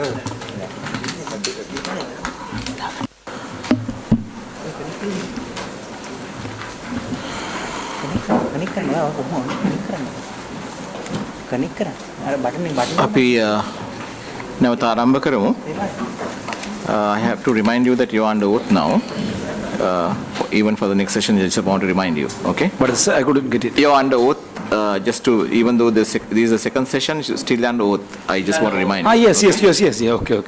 අපි නැවත ආරම්භ කරමු. I have to remind you that you are under oath now. Even for the next session, I just want to remind you. Okay? But I couldn't get it. You are under oath. Just to, even though this is the second session, still under oath. I just want to remind you. Yes. Yeah, okay.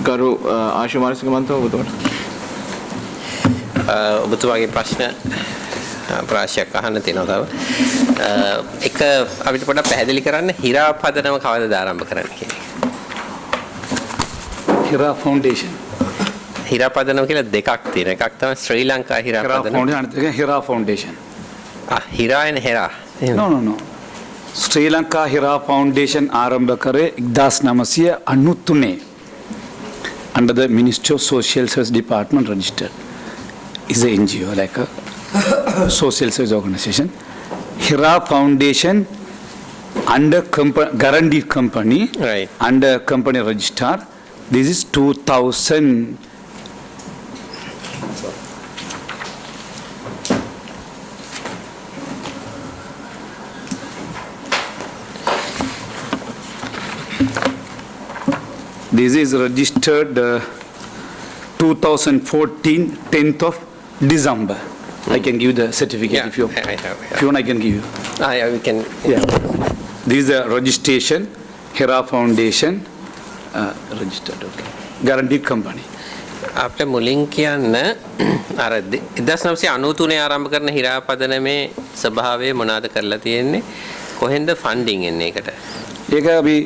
ගරු ආශු මානසික මන්ත්‍රී ඔබතුමාට. ඔබතුමාගේ ප්‍රශ්න ප්‍රාශයක් අහන්න තියෙනවා තව. එක අපිට පොඩ්ඩක් පැහැදිලි කරන්න හිරා පදනම කවදාද ආරම්භ කරන්න කියන එක. Hira Foundation. හිරා පදනම කියලා දෙකක් තියෙනවා. එකක් තමයි ශ්‍රී ලංකා හිරා පදනම. Hira Foundation. Hira and හෙරා. No. Sri Lanka Hira foundation ආරම්භ කරේ 1993 under the Ministry of Social Service Department registered. Is a NGO like a social service organization. Hira Foundation under guaranteed company, right, under company register. This is 2000. This is registered 2014 10th of December. I can give the certificate if you I have. If you want, I can give you. Yeah, we can. Yeah. This is a registration. Hira Foundation registered. Okay. Guaranteed company. අපිට මුලින් කියන්න අර 1993 ආරම්භ කරන හිරා පදනමේ ස්වභාවය මොනවාද කරලා තියෙන්නේ? කොහෙන්ද ෆන්ඩින් එන්නේ ඒකට? ඒක අපි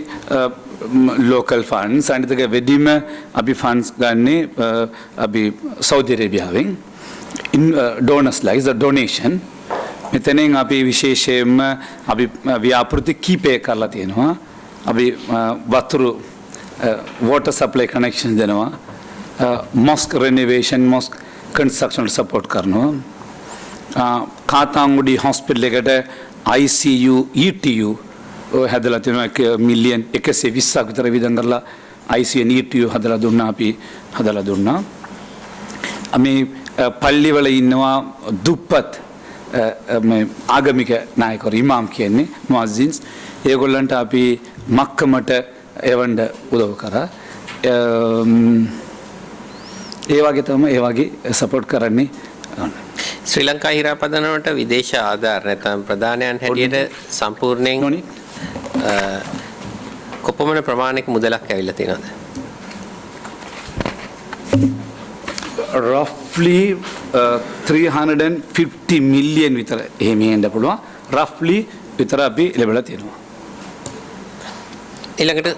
local funds and the වෙදිම අපි funds ගන්නේ අපි Saudi අරේබියාවෙන් in donors like the donation මෙතනින් අපි විශේෂයෙන්ම අපි ව්‍යාපෘති කීපය කරලා තියෙනවා අපි වතුරු water supply connection දෙනවා mosque renovation mosque construction support කරනවා කාතාංගුඩි hospital එකට ICU ETU හදලා තියෙනවා මිලියන් 120ක් විතර වියදම් කරලා ICU ETU හදලා දුන්නා අපි හදලා දුන්නා අපි පල්ලිවල ඉන්නවා දුප්පත් මේ ආගමික නායකවරු ඉමාම් කියන්නේ මුඅස්සින්ස් ඒගොල්ලන්ට අපි මක්කමට එවන්න උදව් කරා ඒ වගේ තමයි ඒ වගේ සපෝට් කරන්නේ ශ්‍රී ලංකා හිරා පදනමට විදේශ ආධාර නැත්නම් ප්‍රධානයන් හැටියට සම්පූර්ණයෙන් කොපමණ ප්‍රමාණයක මුදලක් ඇවිල්ලා තියෙනවද? Roughly 350 million විතර එහෙම එන්න පුළුවන්. Roughly විතර අපි ලැබලා තියෙනවා. ඊළඟට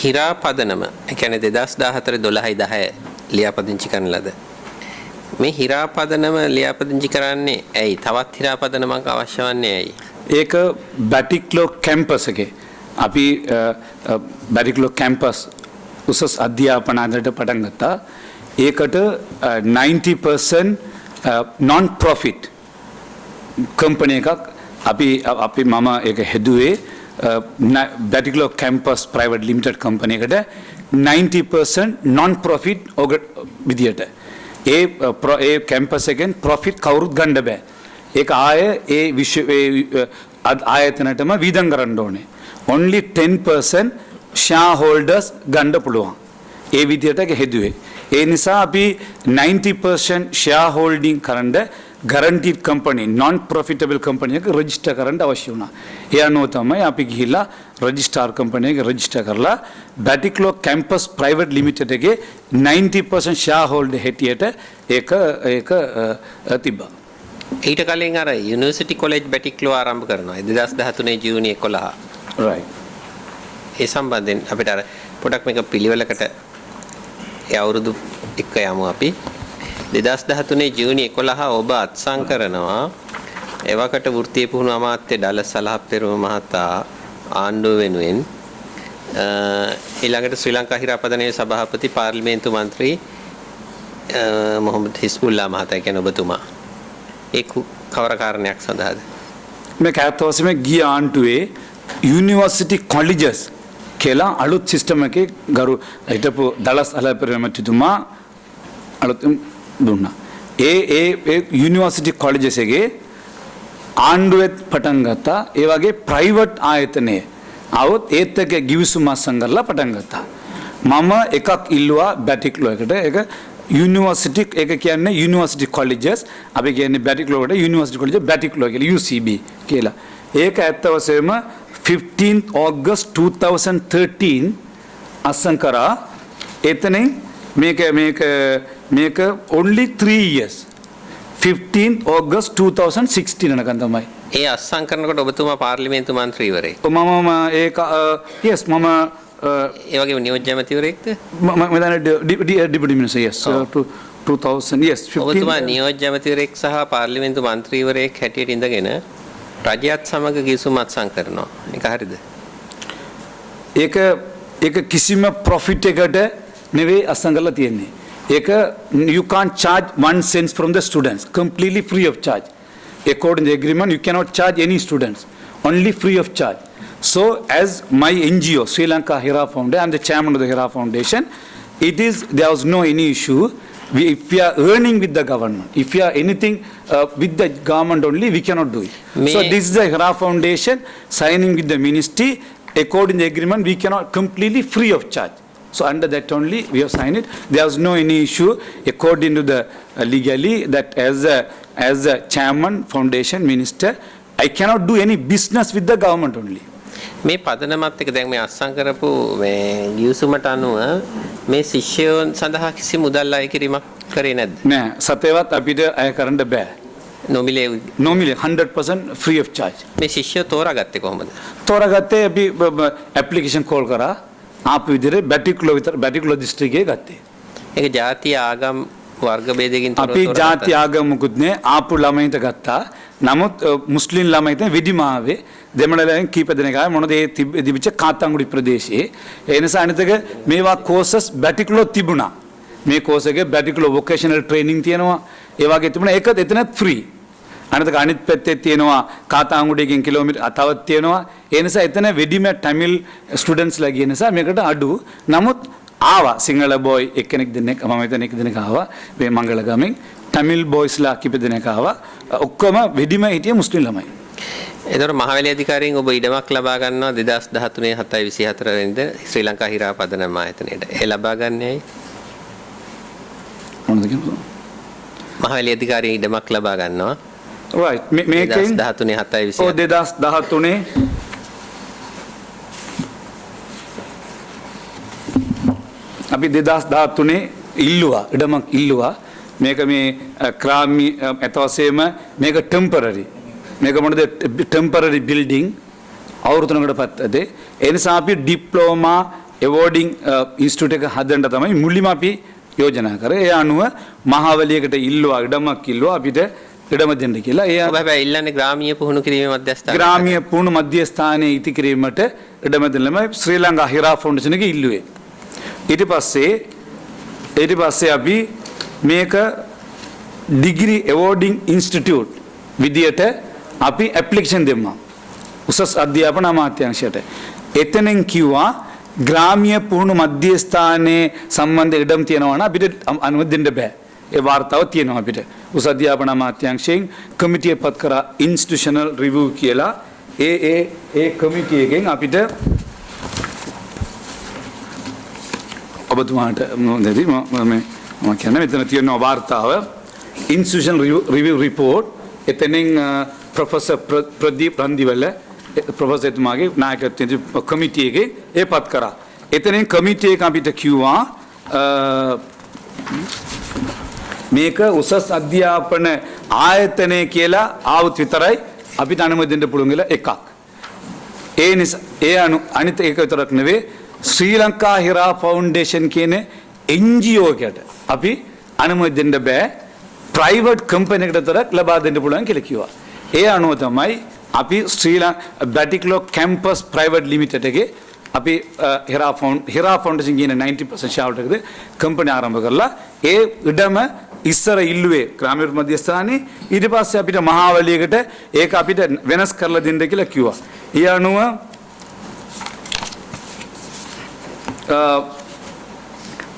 හිරා පදනම ඒ කියන්නේ 2014 12 ලියාපදිංචි කරන ලද මේ හිරා පදනම ලියාපදිංචි කරන්නේ ඇයි? තවත් හිරා පදනමක් අවශ්‍ය වන්නේ ඇයි? ඒක බැටික්ලෝ කැම්පස් එකේ අපි බැටික්ලෝ කැම්පස් උසස් අධ්‍යාපන ආයතනයට පටන් ගත්තා. ඒකට 90% non profit company එකක් අපි මම ඒක හෙදුවේ Batticaloa campus private limited company එකට 90% non profit විදියට ඒ කැම්පස් එකෙන් profit කවුරුත් ගන්න බෑ. ඒක ආයේ ඒ ආයතනටම වියදම් කරන්න ඕනේ. Only 10% shareholders ගන්න පුළුවන්. ඒ විදියට හෙදුවේ. ඒ නිසා අපි 90% shareholding කරන්න guaranteed company non profitable company එක register කරන්න අවශ්‍ය වුණා. ඒ අනුව තමයි අපි ගිහිල්ලා registrar company එක register කරලා Batiklo campus private limited එකේ 90% shareholder හැටියට ඒක තිබ්බා. ඊට කලින් අර යුනිවර්සිටි කොලෙජ් බැටික්ලෝ ආරම්භ කරනවා 2013 ජූනි 11. right. ඒ සම්බන්ධයෙන් අපිට අර පොඩක් මේක පිළිවෙලකට ඒ අවුරුදු එක්ක යමු අපි 2013 ජූනි 11 ඔබ අත්සන් කරනවා එවකට වෘත්තීය පුහුණු අමාත්‍ය ඩල සලහප්පෙරුම මහතා ආණ්ඩුව වෙනුවෙන් ඊළඟට ශ්‍රී ලංකා හිරාපදනයේ සභාපති පාර්ලිමේන්තු මන්ත්‍රී මොහම්මද් හිස්බුල්ලා මහතා කියන ඔබතුමා ඒ කවර කාරණයක් සඳහාද මේ කැතෝසෙම ගිය ආණ්ඩුවේ යුනිවර්සිටි කොලෙජස් කියලා අලුත් සිස්ටම් එකේ ගරු හිටපු දලස් අලපෙර මැතිතුමා අලුතින් දුන්නා. ඒ යුනිවර්සිටි කොලෙජස් එකේ ආණ්ඩුවෙත් පටන් ගත්තා. ඒ වගේ ප්‍රයිවට් ආයතනයේ આવොත් ඒත් එක ගිවිසුම අත්සන් කරලා පටන් ගත්තා. මම එකක් ඉල්ලුවා බැටික්ලෝ එකට. ඒක යුනිවර්සිටි එක කියන්නේ යුනිවර්සිටි කොලෙජස්. අපි කියන්නේ බැටික්ලෝ වලට යුනිවර්සිටි කොලෙජ් බැටික්ලෝ කියලා UCB කියලා. ඒක ඇත්ත වශයෙන්ම 15th August 2013 අත්සන් කරා. එතනින් මේක only 3 years. 15th August 2016 නකන් තමයි. ඒ අත්සන් කරනකොට ඔබතුමා පාර්ලිමේන්තු මන්ත්‍රීවරයෙක්. මම ඒක yes මම ඒ වගේම නියෝජ්‍ය ඇමතිවරයෙක්ද? මම දැන් deputy minister yes 2000 yes 15 ඔබතුමා නියෝජ්‍ය ඇමතිවරයෙක් සහ පාර්ලිමේන්තු මන්ත්‍රීවරයෙක් හැටියට ඉඳගෙන රජයත් සමග ගිවිසුම් අත්සන් කරනවා. ඒක හරිද? ඒක කිසිම profit එකට නෙවෙයි අත්සන් කරලා තියෙන්නේ. ඒක you can't charge 1 cent from the students, completely free of charge. According to the agreement, you cannot charge any students, only free of charge. So, as my NGO, Sri Lanka Hira Foundation, I am the chairman of the Hira Foundation. There was no any issue. If we are earning with the government, if we are anything with the government only, we cannot do it. So, this is the Hira Foundation signing with the ministry. According to the agreement, we cannot completely free of charge. So under that only we have signed it. There was no any issue according to the legally that as a chairman, foundation minister, I cannot do any business with the government only. මේ පදනමත් එක දැන් මේ අත්සන් කරපු මේ ගිවිසුමට අනුව මේ ශිෂ්‍යයන් සඳහා කිසි මුදල් අය කිරීමක් කරේ නැද්ද? නෑ සතේවත් අපිට අය කරන්න බෑ. නොමිලේ 100% free of charge. මේ ශිෂ්‍යයෝ තෝරාගත්තේ කොහොමද? තෝරාගත්තේ අපි application call කරා ආපු විදිහට බැටික්ලෝ දිස්ත්‍රික්කයේ ගත්තේ. ඒක ජාතිය ආගම් වර්ග භේදකින් තොරව අපි ජාති ආගම් මුකුත් නෑ ආපු ළමයින්ට ගත්තා. නමුත් මුස්ලිම් ළමයින්ට විදිමාවේ දෙමළලෙන් කීප දෙනෙක් ආවේ මොනද ඒ තිබිච්ච කාතාංගුඩි ප්‍රදේශයේ. ඒ නිසා අනිතක මේවා කෝසස් බැටික්ලෝ තිබුණා. මේ කෝස් එකේ බැටික්ලෝ වොකේෂනල් ට්‍රේනින් තියෙනවා. ඒ වගේ තිබුණා. ඒක එතනත් ෆ්‍රී. අනිතක අනිත් පැත්තේ තියෙනවා කාතාංගුඩියකින් කිලෝමීටර් තවත් තියෙනවා. ඒ නිසා එතන වෙඩිම ටැමිල් ස්ටුඩන්ට්ස්ලා ගිය නිසා මේකට අඩු. නමුත් ආවා සිංහල බොයි එක්කෙනෙක් දෙන්නෙක් මම හිතන්නේ එක දෙනෙක් ආවා මේ මංගලගමෙන් ටැමිල් බොයිස්ලා කිප දෙනෙක් ආවා. ඔක්කොම වෙඩිම හිටිය මුස්ලිම් ළමයි. එතකොට මහවැලි අධිකාරියෙන් ඔබ ඉඩමක් ලබා ගන්නවා 2013 7/24 වෙනිදා ශ්‍රී ලංකා හිරා පදනම ආයතනයේට. ඒ ලබා ගන්නේ ඇයි? මොනවද කියන්නේ? මහවැලි අධිකාරියෙන් ඉඩමක් ලබා ගන්නවා. right මේකෙන් 2013 7/24 ඔව් 2013 අපි 2013 ඉල්ලුවා ඉඩමක් ඉල්ලුවා. මේක මේ ක්‍රාමි අතවසේම මේක ටෙම්පරරි මේක මොනද ටෙම්පරරි බිල්ඩින් අවුරුද්දකට පත්තේ. ඒ නිසා අපි ඩිප්ලෝමා එවෝඩින් ඉන්ස්ටිටියුට් එක හදන්න තමයි මුලින්ම අපි යෝජනා කරේ. ඒ අනුව මහවැලියකට ඉල්ලුවා ඉඩමක් ඉල්ලුවා අපිට ඉඩම දෙන්න කියලා. ඒ ඔබ හැබැයි ඉල්ලන්නේ ග්‍රාමීය පුහුණු කිරීමේ මධ්‍යස්ථානය. ග්‍රාමීය පුහුණු මධ්‍යස්ථානයේ ඉති කිරීමට ඉඩම දෙන්නම ශ්‍රී ලංකා හිරා ෆවුන්ඩේෂන් එකේ ඉල්ලුවේ. ඊට පස්සේ අපි මේක ඩිග්‍රී එවෝඩින් ඉන්ස්ටිටියුට් විදියට අපි ඇප්ලිකේෂන් දෙම්මා උසස් අධ්‍යාපන අමාත්‍යාංශයට. එතනින් කිව්වා ග්‍රාමීය පුහුණු මධ්‍යස්ථානයේ සම්බන්ධ ඉඩම් තියෙනවා නම් අපිට අනුමත දෙන්න බෑ. ඒ වාර්තාව තියෙනවා අපිට. උසස් අධ්‍යාපන අමාත්‍යාංශයෙන් කමිටිය පත් කරා ඉන්ස්ටිටියුෂනල් රිවිව් කියලා. ඒ කමිටිය එකෙන් අපිට ඔබතුමාට මොනවද මම කියන්නේ මෙතන තියෙන වාර්තාව ඉන්ස්ටිටියුෂනල් රිවිව් රිපෝට්. එතනින් ප්‍රොෆෙසර් ප්‍රදීප් රන්දිවල ප්‍රොෆෙසර් එතුමාගේ නායකත්වයෙන් කමිටිය එකේ ඒ පත් කරා. එතනින් කමිටිය එක අපිට කිව්වා මේක උසස් අධ්‍යාපන ආයතනය කියලා ආවුත් විතරයි අපිට අනුමත දෙන්න පුළුවන් කියලා එකක්. ඒ නිසා අනිත් එක විතරක් නෙවෙයි ශ්‍රී ලංකා හිරා ෆවුන්ඩේෂන් කියන NGO එකට අපි අනුමත දෙන්න බෑ. ප්‍රයිවට් කම්පැනි එකකට විතරක් ලබා දෙන්න පුළුවන් කියලා කිව්වා. ඒ අනුව තමයි අපි බැටික්ලෝ කැම්පස් ප්‍රයිවට් ලිමිටඩ් එකේ අපි හිරා ෆවුන්ඩේෂන් කියන 90% ෂෙයාර් එකද කම්පැනි ආරම්භ කරලා ඒ ඉඩම ඉස්සර ඉල්ලුවේ ග්‍රාමීය මධ්‍යස්ථානයේ ඊට පස්සේ අපිට මහාවලියකට ඒක අපිට වෙනස් කරලා දෙන්න කියලා කිව්වා. ඒ අනුව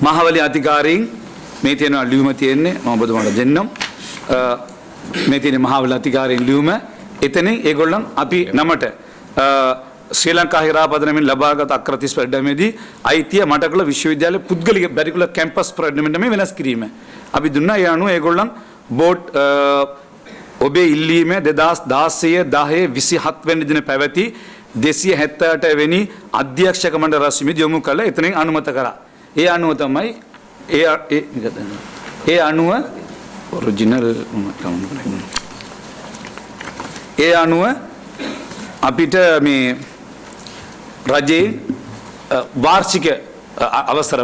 මහවැලි අධිකාරීන් මේ තියෙන ලියුම තියෙන්නේ මම ඔබතුමාට දෙන්නම්. මේ තියෙන මහවැලි අධිකාරීන් ලියුම එතනින් ඒගොල්ලන් අපි නමට ශ්‍රී ලංකා හිරාපදනමින් ලබාගත් අක්කර 30 වැඩමේදී අයිතිය මඩකල විශ්වවිද්‍යාලයේ පුද්ගලික බැරිකුලර් කැම්පස් ප්‍රඩමෙන්ටම වෙනස් කිරීම. අපි දුන්නා ඒ අනුව ඒගොල්ලන් බෝඩ් ඔබේ ඉල්ලීම 2016 10 27 වෙනි දින පැවති 278 වෙනි අධ්‍යක්ෂක මණ්ඩල රැස්වීමේදී යොමු කළ එතනින් අනුමත කරා. ඒ අනුව තමයි ඒ අනුව ඔරිජිනල් ඒ අනුව අපිට මේ රජයේ වාර්ෂික අවසර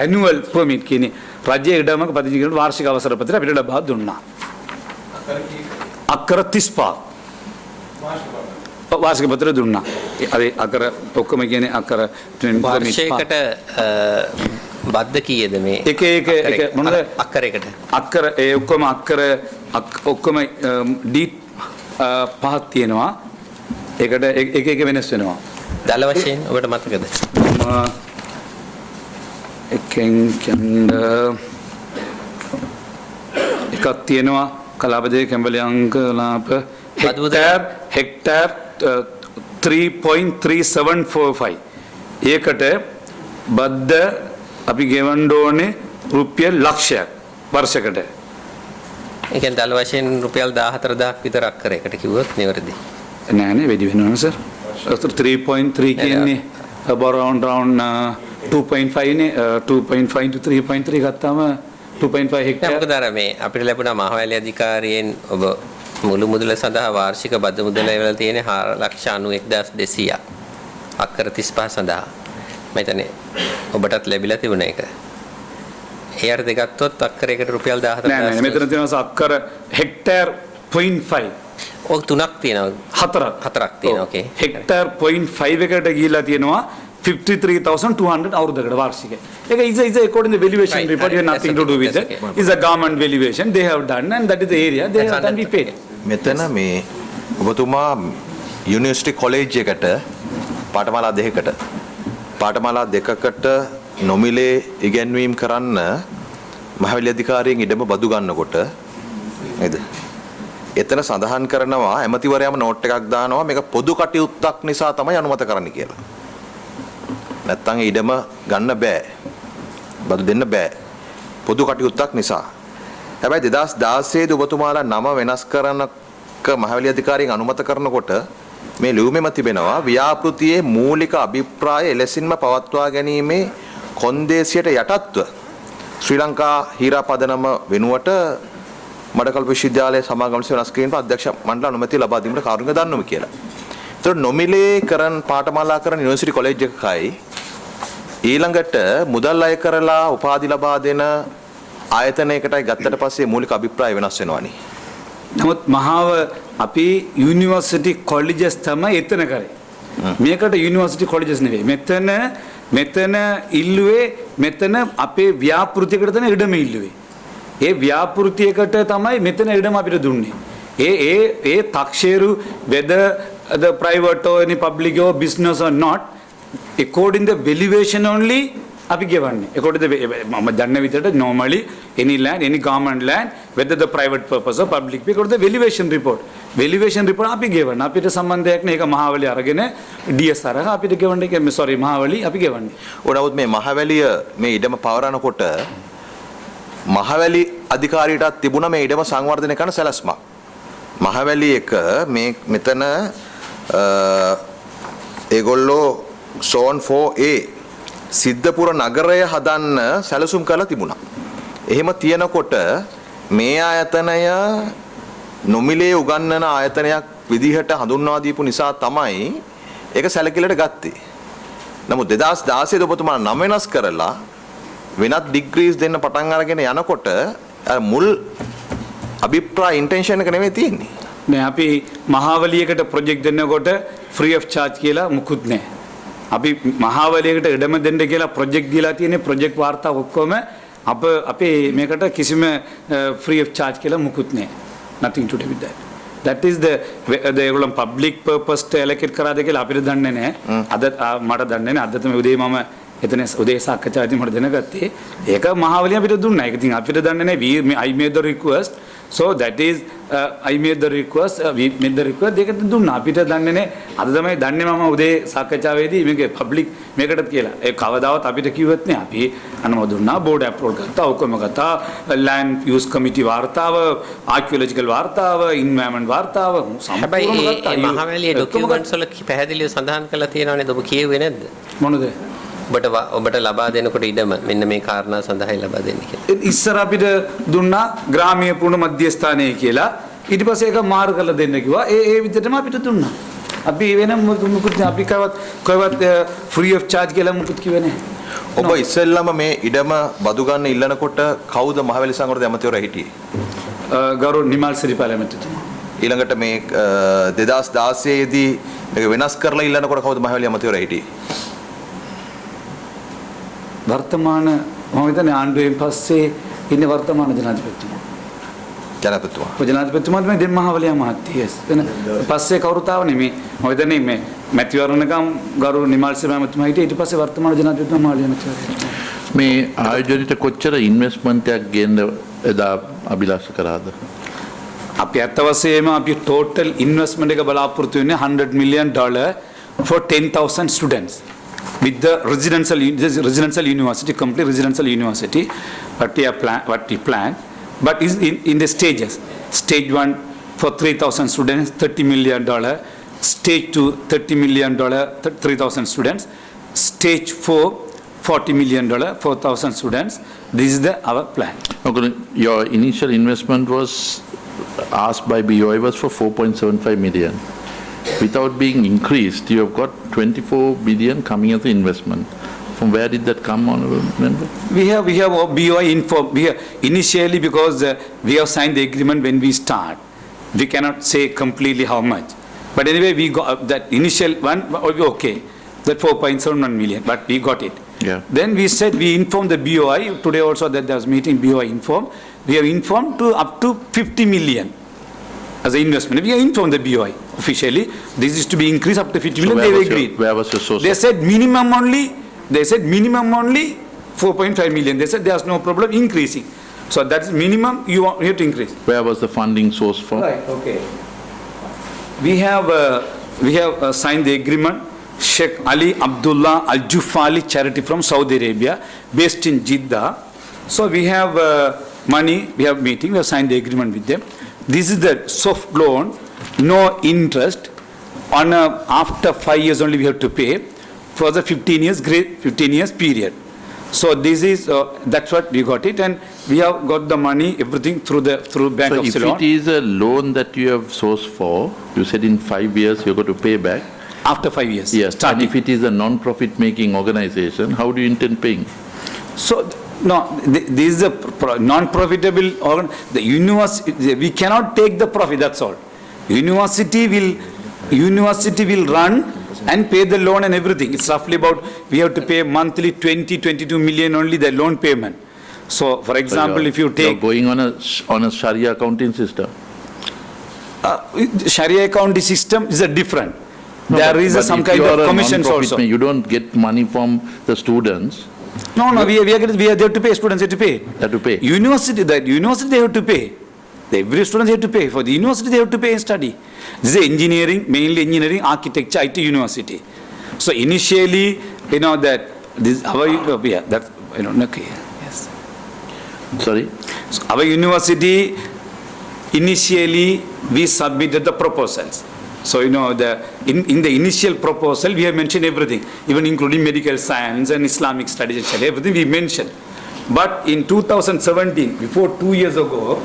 ඇනුවල් පර්මිට් කියන්නේ රජයේ ඉඩමක පදිංචි කරන වාර්ෂික අවසර පත්‍රය අපිට ලබා දුන්නා. අක්කර 35 වාර්ෂික පත්‍රය දුන්නා. අර අක්කර ඔක්කොම කියන්නේ අක්කර වර්ෂයකට බද්ද කීයද මේ එක මොනද අක්කරයකට අක්කර ඒ ඔක්කොම අක්කර ඔක්කොම ඩී පහක් තියෙනවා. ඒකට එක වෙනස් වෙනවා. දල වශයෙන් ඔබට මතකද? එකෙන් කියන්න එකක් තියෙනවා කලාපදේ කැම්බලයන්ක ලාප හෙක්ටර් 3.3745 ඒකට බද්ද අපි ගෙවන්න ඕනේ රුපියල් ලක්ෂයක් වර්ෂයකට. ඒ කියන්නේ දල වශයෙන් රුපියල් 14000ක් විතර අක්කරයකට කිව්වොත් නිවැරදි. නෑනේ වැඩි වෙනවා සර්. 3.3 කියන්නේ around 2.5 නේ 2.5 to 3.3 ගත්තාම 2.5 හෙක්ටර්. මොකද අර මේ අපිට ලැබුණා මහවැලි අධිකාරියෙන් ඔබ මුළු මුදල සඳහා වාර්ෂික බද්ද මුදල ලැබලා තියෙන 4,91,200ක් අක්කර 35 සඳහා. මම හිතන්නේ ඔබටත් ලැබිලා තිබුණ එක. ඒ අර්ථ ගත්තොත් අක්කරයකට රුපියල් 14000. නෑ මෙතන තියෙනවා අක්කර හෙක්ටර් 0.5 ඔක් තුනක් තියෙනවා. හතරක් තියෙනවා. ඕකේ. හෙක්ටර් 0.5 එකට ගිහිලා තියෙනවා 53,200 අවුරුද්දකට වාර්ෂික. ඒක is according to the valuation report. You have nothing to do with it. It's a government valuation they have done and that is the area they have done we paid. මෙතන මේ ඔබතුමා university college එකට පාඨමාලා දෙකකට නොමිලේ ඉගැන්වීම් කරන්න මහවැලි අධිකාරියෙන් ඉඩම බදු ගන්නකොට නේද? එතන සඳහන් කරනවා ඇමතිවරයාම නෝට් එකක් දානවා මේක පොදු කටයුත්තක් නිසා තමයි අනුමත කරන්න කියලා. නැත්තම් ඉඩම ගන්න බෑ. බදු දෙන්න බෑ. පොදු කටයුත්තක් නිසා. හැබැයි 2016 දී ඔබතුමාලා නම වෙනස් කරනක මහවැලි අධිකාරියෙන් අනුමත කරනකොට මේ ලියුමෙම තිබෙනවා ව්‍යාපෘතියේ මූලික අභිප්‍රාය එලෙසින්ම පවත්වා ගැනීමේ කොන්දේසියට යටත්ව ශ්‍රී ලංකා හීරාපදනම වෙනුවට මඩකල් විශ්වවිද්‍යාලයේ සමාගම් වෙනස් කිරීමට අධ්‍යක්ෂ මණ්ඩල අනුමැතිය ලබා දීමට කාරුණික දන්නුම කියලා. ඒතකොට නොමිලේ කරන් පාඨමාලා කරන යුනිවර්සිටි කොලෙජ් එකකයි ඊළඟට මුදල් අය කරලා උපාධි ලබා දෙන ආයතනයකටයි ගත්තට පස්සේ මූලික අභිප්‍රාය වෙනස් වෙනවනේ. නමුත් මහාව අපි යුනිවර්සිටි කොලෙජස් තමයි එතන කරේ. මේකට යුනිවර්සිටි කොලෙජස් නෙවෙයි. මෙතන ඉල්ලුවේ මෙතන අපේ ව්‍යාපෘතියකට තමයි ඉඩම ඉල්ලුවේ. ඒ ව්‍යාපෘතියකට තමයි මෙතන ඉඩම අපිට දුන්නේ. ඒ තක්ෂේරු whether the private or any public or business or not according the valuation only අපි ගෙවන්නේ. according the මම දන්න විදිහට normally any land any government land whether the private purpose or public according the valuation report අපි ගෙවන්න. අපිට සම්බන්ධයක් නෑ. ඒක මහවැලි අරගෙන DS අරගෙන අපිට ගෙවන්න කියන්නේ sorry මහවැලි අපි ගෙවන්නේ. ඕනවුත් මේ මහවැලිය මේ ඉඩම පවරනකොට මහවැලි අධිකාරියටත් තිබුණා මේ ඉඩම සංවර්ධනය කරන සැලැස්මක්. මහවැලි එක මේ මෙතන ඒගොල්ලෝ zone 4A සිද්ධපුර නගරය හදන්න සැලසුම් කරලා තිබුණා. එහෙම තියෙනකොට මේ ආයතනය නොමිලේ උගන්වන ආයතනයක් විදිහට හඳුන්වා දීපු නිසා තමයි ඒක සැලකිල්ලට ගත්තේ. නමුත් 2016 ඔබතුමා නම වෙනස් කරලා වෙනත් ඩිග්‍රීස් දෙන්න පටන් අරගෙන යනකොට මුල් අභිප්‍රාය ඉන්ටෙන්ෂන් එක නෙමෙයි තියෙන්නේ. නෑ අපි මහාවලියකට ප්‍රොජෙක්ට් දෙන්නකොට ෆ්‍රී ඔෆ් චාර්ජ් කියලා මුකුත් නෑ. අපි මහාවලියකට ඉඩම දෙන්න කියලා ප්‍රොජෙක්ට් දීලා තියෙන්නේ ප්‍රොජෙක්ට් වාර්තා ඔක්කොම අපේ මේකට කිසිම ෆ්‍රී ඔෆ් චාර්ජ් කියලා මුකුත් නෑ. nothing to do with that. That is the ඒගොල්ලන් public purpose ට allocate කරාද කියලා අපිට දන්නේ නෑ. අද මට දන්නේ නෑ. අද තමයි උදේ මම එතන උදේ සාකච්ඡාවේදී මට දැනගත්තේ ඒක මහාවලිය අපිට දුන්නා. ඒක ඉතින් අපිට දන්නේ නැහැ. I made the request. So that is I made the request. We made the request. ඒක දුන්නා. අපිට දන්නේ නැහැ. අද තමයි දන්නේ මම උදේ සාකච්ඡාවේදී මේක පබ්ලික් මේකටත් කියලා. ඒ කවදාවත් අපිට කිව්වත් නෑ. අපි අනුමත දුන්නා. බෝඩ් අප්‍රූවල් ගත්තා. ඔක්කොම ගත්තා. ලෑන්ඩ් යූස් කමිටි වාර්තාව, ආකියොලොජිකල් වාර්තාව, ඉන්වයරන්මන්ට් වාර්තාව හැබැයි සම්පූර්ණම ඒ ගත්තා. මහවැලියේ ડોකියුමන්ට්ස් වල පැහැදිලිව සඳහන් කරලා තියෙනවනේ ඔබ කියෙව්වේ නැද්ද? මොනද? ඔබට ලබා දෙනකොට ඉඩම මෙන්න මේ කාරණා සඳහායි ලබා දෙන්නේ කියලා. ඉස්සර අපිට දුන්නා ග්‍රාමීය පුරණ මධ්‍යස්ථානය කියලා. ඊට පස්සේ ඒක මාරු කරලා දෙන්න කිව්වා. ඒ විදිහටම අපිට දුන්නා. අපි වෙන මුකුත් අපි කවවත් ෆ්‍රී ඔෆ් charge කියලා මුකුත් කිව්වේ නැහැ. ඔබ ඉස්සෙල්ලාම මේ ඉඩම බදු ගන්න ඉල්ලනකොට කවුද මහවැලි සංවර්ධන ඇමතිවරයා හිටියේ? ගරු නිමල් සිරිපාල ඇමතිතුමා. ඊළඟට මේ 2016 දී මේක වෙනස් කරලා ඉල්ලනකොට කවුද මහවැලි ඇමතිවරයා හිටියේ? වර්තමාන මම හිතන්නේ ආණ්ඩුවෙන් පස්සේ ඉන්නේ වර්තමාන ජනාධිපතිතුමා. ජනාධිපතිතුමාත් මේ දෙමහාවලිය මහත්තයා. එතන පස්සේ කවුරුත් ආව නෙමෙයි. මම හිතන්නේ මේ මැතිවරණකම් ගරු නිමල් සිරිපාල ඇමතිතුමා හිටියේ. ඊට පස්සේ වර්තමාන ජනාධිපතිතුමා මහාවලිය ඇමතිවරයා. මේ ආයෝජනිත කොච්චර ඉන්වෙස්ට්මන්ට් එකක් ගේන්න එදා අභිලාෂ කරාද? අපි අත්ත වශයෙන්ම අපි total investment එක බලාපොරොත්තු වෙන්නේ $100 million for 10,000 students with the residential university, complete residential university. What we plan, but is in the stages. Stage 1 for 3,000 students, $30 million. Stage 2, $30 million, 3,000 students. Stage 4, $40 million, 4,000 students. This is our plan. Okay, your initial investment was asked by BOI was for 4.75 million. Without being increased, you have got 24 billion coming as an investment. From where did that come, honorable member? We have BOI info. Initially, because we have signed the agreement when we start, we cannot say completely how much. But anyway, we got that initial one. Okay, that 4.71 million, but we got it. Yeah. Then we said we informed the BOI today also that there was meeting. BOI informed. We have informed to up to 50 million as an investment. We have informed the BOI officially. This is to be increased up to 50 million. They agreed. Where was your source? They said minimum only. They said minimum only 4.5 million. They said there's no problem increasing. So that's minimum you have to increase. Where was the funding source from? Right. Okay. We have signed the agreement. Sheikh Ali Abdullah Al Jufali charity from Saudi Arabia, based in Jeddah. So we have money. We have meeting. We have signed the agreement with them. This is the soft loan, no interest. After 5 years only we have to pay for the 15 years period. So this is that's what we got it, and we have got the money everything through Bank So of if Ceylon. it is a loan that you have sourced for, you said in 5 years you're going to pay back. After 5 years. Yes. Starting. And if it is a non-profit making organization, how do you intend paying? So, no, this is a non-profitable organ. The university, we cannot take the profit, that's all. University will run and pay the loan and everything. It's roughly about, we have to pay monthly 22 million only the loan payment. So, for example, if you You're take going on a Sharia accounting system. Sharia accounting system is a different. No, There is but some if kind you of are a commissions non-profit also. You don't get money from the students. No, we are there to pay, students have to pay. Have to pay. University they have to pay. Every student have to pay. For the university they have to pay and study. This is engineering, mainly engineering, architecture, IT university. So initially, that this our that okay, yes. Sorry? So our university initially we submitted the proposals. So in the initial proposal we have mentioned everything, even including medical science and Islamic studies, everything we mentioned. But in 2017, before the 2 years ago,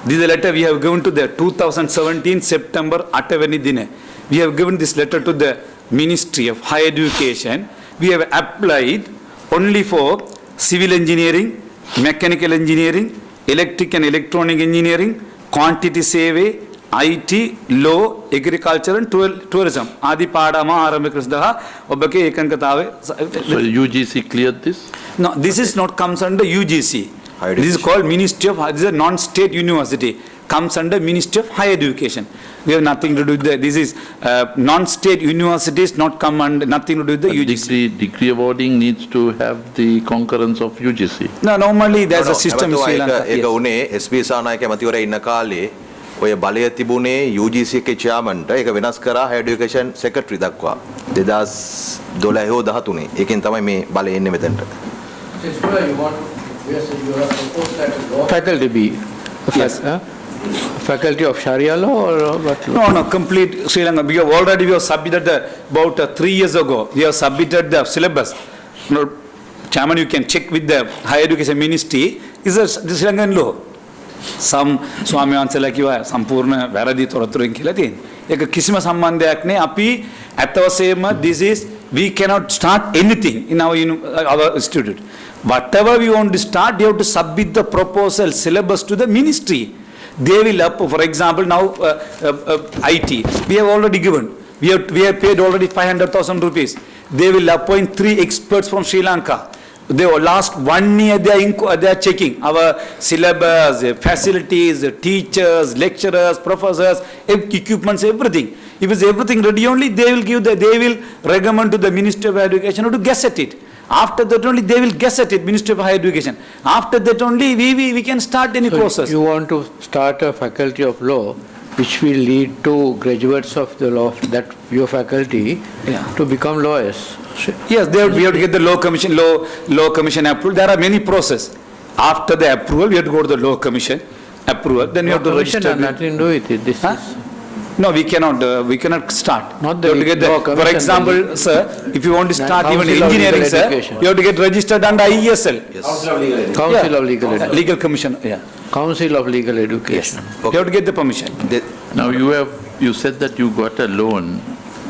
this is a letter we have given to the 2017 September Atavani Dine. We have given this letter to the Ministry of Higher Education. We have applied only for civil engineering, mechanical engineering, electric and electronic engineering, quantity survey, IT, law, agriculture and tourism. Adi paadama ආරම්භ ඔබගේ ඒකංකතාවය. So UGC cleared this? No, this is not comes under UGC. This is called Ministry of, this is a non-state university. comes under Ministry of Higher Education. We have nothing to do with the, this is non-state universities not come under, nothing to do with the UGC. Degree awarding needs to have the concurrence of UGC. No, normally there's a system in Sri Lanka. ඒක Yes. උනේ SP Sanayake ඇමතිවරයා ඉන්න කාලේ ඔය බලය තිබුණේ UGC එකේ chairmanට ඒක වෙනස් කරා higher education secretary දක්වා 2012 හෝ 13. ඒකෙන් තමයි මේ බලය එන්නේ මෙතනට. Faculty be? Yes. Faculty of Sharia law or what? No, complete Sri Lanka. We have already submitted about 3 years ago. We have submitted the syllabus. No, Chairman, you can check with the Higher Education Ministry. Is the Sri Lankan law? Some Swami Ansela kiwa sampurna වැරදි තොරතුරුන් කියලා තියෙනවා. ඒක කිසිම සම්බන්ධයක් නැහැ. අපි at our same this is we cannot start anything in our institute. Whatever we want to start, you have to submit the proposal syllabus to the ministry. They will for example, now IT, we have already given. We have paid already 500,000 rupees. They will appoint 3 experts from Sri Lanka. They last 1 year they are checking our syllabus, facilities, teachers, lecturers, professors, equipments, everything. If it's everything ready only, they will recommend to the Ministry of Education to gazette it. After that only they will gazette it, Ministry of Higher Education. After that only we can start any process. You want to start a faculty of law which will lead to graduates of the law, that your faculty, to become lawyers. Yes, we have to get the law commission approval. There are many processes. After the approval, we have to go to the law commission approval. Then we have to Commission register. has nothing to do with it. This Huh? is No, we cannot start. Not You have to the get the, law for commission, example, sir, if you want to start even Council of engineering, Legal sir, Education. you have to get registered under IESL. Council of Legal Education. Legal Commission, yeah. Council of Legal Education. You have to get the permission. Now you said that you got a loan,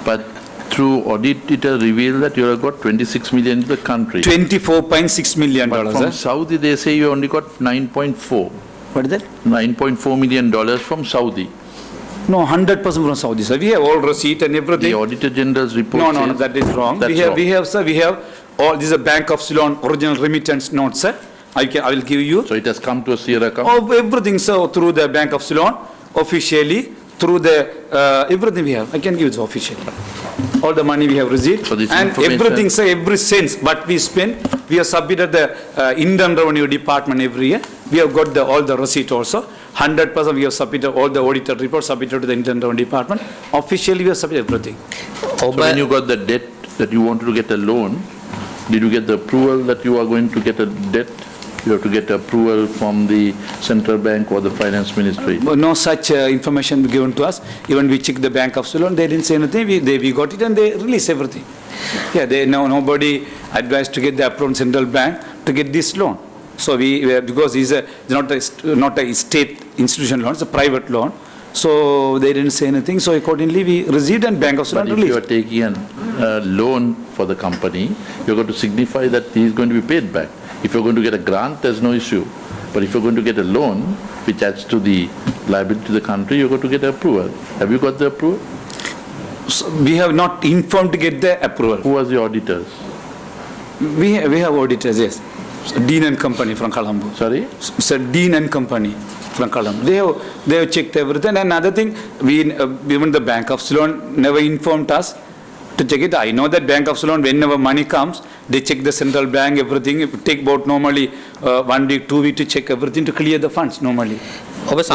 but through audit it has revealed that you have got 26 million in the country. $24.6 million, But from sir. Saudi they say you only got 9.4. What is that? $9.4 million from Saudi. No, 100% from Saudi, sir. We have all receipt and everything. The Auditor General's report No, says that is wrong. That's We have all, this is a Bank of Ceylon original remittance note, sir. I will give you. So it has come to a Sierra account? Oh, everything, sir, through the Bank of Ceylon, officially, through the, everything we have. I can give it officially. All the money we have received. So this And information- everything, sir, every cent what we spend, we have submitted the Indian Revenue Department every year. We have got all the receipt also. 100% we have submitted all the audited reports submitted to the Indian Revenue Department. Officially, we have submitted everything. So when you got the debt that you wanted to get a loan, did you get the approval that you are going to get a debt? You have to get approval from the central bank or the finance ministry? No such information given to us. Even we checked the Bank of Ceylon, they didn't say anything. We got it and they released everything. Yeah, nobody advised to get the approval from central bank to get this loan. So because it's not a state institution loan, it's a private loan. So they didn't say anything. So accordingly, we received and Bank of Ceylon But if you are released. taking a loan for the company, you're going to signify that he is going to be paid back. If you're going to get a grant, there's no issue. But if you're going to get a loan, which adds to the liability to the country, you're going to get approval. Have you got the approval? So we have not informed to get the approval. Who was the auditors? We have auditors, yes. Dean and Company from Colombo. Sorry? Sir, Dean and Company from Colombo. They have checked everything. And another thing, even the Bank of Ceylon never informed us to check it. I know that Bank of Ceylon, whenever money comes, they check the central bank, everything. It take about normally 1 week, 2 weeks to check everything to clear the funds normally. Because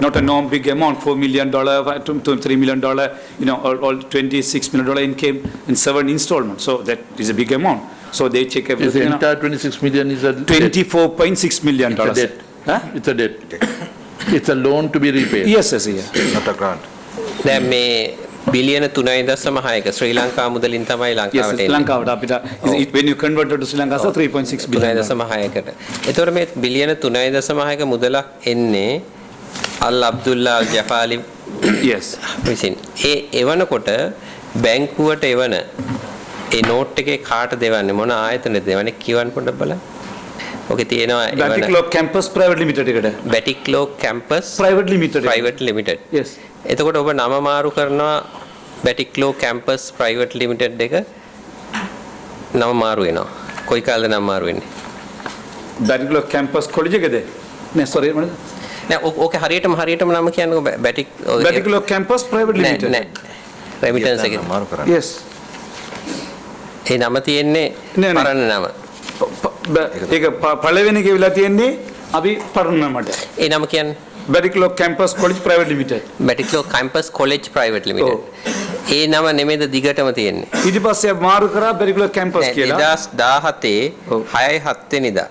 not a big amount, $4 million, $3 million, all $26 million came in 7 installments. So that is a big amount. So they check Is everything. the entire 26 million is a debt? $24.6 million. It's a debt. Huh? It's a debt. It's a loan to be repaid. Yes, yeah. not a grant. දැන් මේ බිලියන 3.6ක ශ්‍රී ලංකා මුදලින් තමයි Yes, ලංකාවට Sri Lanka when you convert it to Sri Lanka, so 3.6 billion. 3.6කට. එතකොට මේ බිලියන 3.6ක මුදලක් එන්නේ අල් අබ්දුල්ලා අල් ජෆාලි Yes. විසින්. ඒ එවනකොට බැංකුවට එවන ඒ නෝට් එකේ කාට දෙවන්නේ මොන ආයතනද දෙවන්නේ කියවන්න පොඩ්ඩක් බලන්න. ඔකේ තියෙනවා එවන Batiklo Campus Private Limited එකට. Batticaloa campus Private Limited. Private limited. Yes. එතකොට ඔබ නම මාරු කරනවා බැටික්ලෝ කැම්පස් ප්‍රයිවට් ලිමිටඩ් එක නම මාරු වෙනවා. කොයි කාලෙද නම මාරු වෙන්නේ? Batiklo Campus College එකද? නේ sorry මොනද? නෑ ඕකේ හරියටම නම කියන්නකෝ බැටික් Baticular Campus Private Limited. නෑ රෙමිටන්ස් එකේ මාරු කරන්න. Yes. ඒ නම තියෙන්නේ නෑ. පරණ නම. ඒක පළවෙනි ගෙවිලා තියෙන්නේ අපි පරණමට. ඒ නම කියන්නේ Baticular Campus College Private Limited. Batticaloa campus college private limited. ඒ නම නෙමෙයිද දිගටම තියෙන්නේ. ඊට පස්සේ මාරු කරා Baticular Campus කියලා. 2017 ඔව්. 6/7 වෙනිදා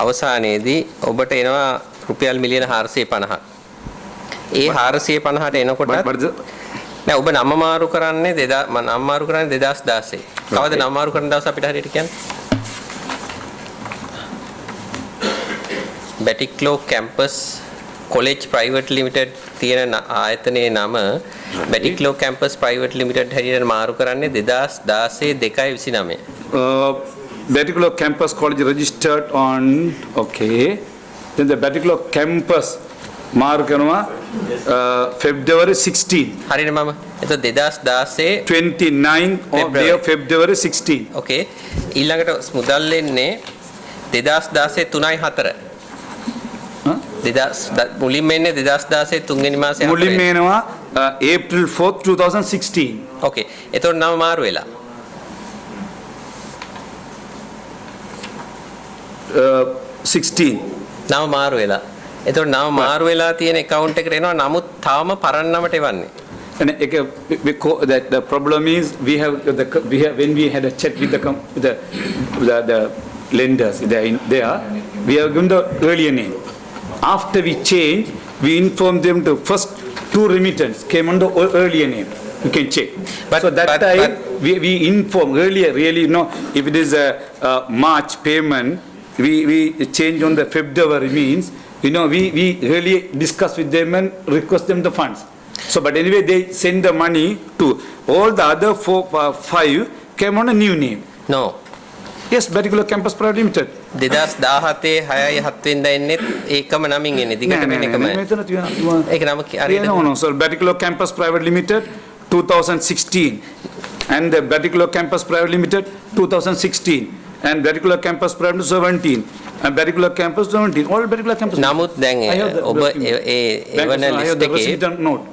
අවසානයේදී ඔබට එනවා රුපියල් මිලියන 450ක්. ඒ 450ට එනකොට නෑ ඔබ නම මාරු කරන්නේ 2016. කවද නම මාරු කරන දවස අපිට හරියට කියන්නේ? Batticaloa campus college private limited තියෙන ආයතනයේ නම බැටික්ලෝ කැම්පස් ප්‍රයිවට් ලිමිටඩ් හැටියට මාරු කරන්නේ 2016 2/29. Baticular Campus College registered on, okay. Then the Baticular Campus මාරු කරනවා February 16. හරිනේ මම. එතකොට 2016 29 of day of February 16. ඕකේ. ඊළඟට මුදල් එන්නේ 2016 3/4. මුලින්ම එන්නේ 2016 තුන්වෙනි මාසේ මුලින්ම එනවා April 4th 2016. ඕකේ. එතකොට නම මාරු වෙලා. 16. නම මාරු වෙලා. එතකොට නම මාරු වෙලා තියෙන account එකට එනවා. නමුත් තාම පරණ නමට එවන්නේ. And that the problem is we have when we had a chat with the lenders there, we have given the earlier name. After we changed, we informed them the first 2 remittance came on the earlier name. You can check. So that time we inform earlier, really, if it is a March payment, we change on the February means, we really discuss with them and request them the funds. So, but anyway, they send the money to all the other 5 came on a new name. No. Yes, Baticular Campus Private Limited. 2017 6/7 වෙනිදා එන්නේ ඒකම නමින් එන්නේ. දිගටම එන එකම. ඒක නම හරියට. No. So, Baticular Campus Private Limited 2016 and the Baticular Campus Private Limited 2016 and Baticular Campus Private 17 and Baticular Campus 17 all Baticular Campus. නමුත් දැන් ඔබ ඒ එවන ලිස්ට් එකේ resident note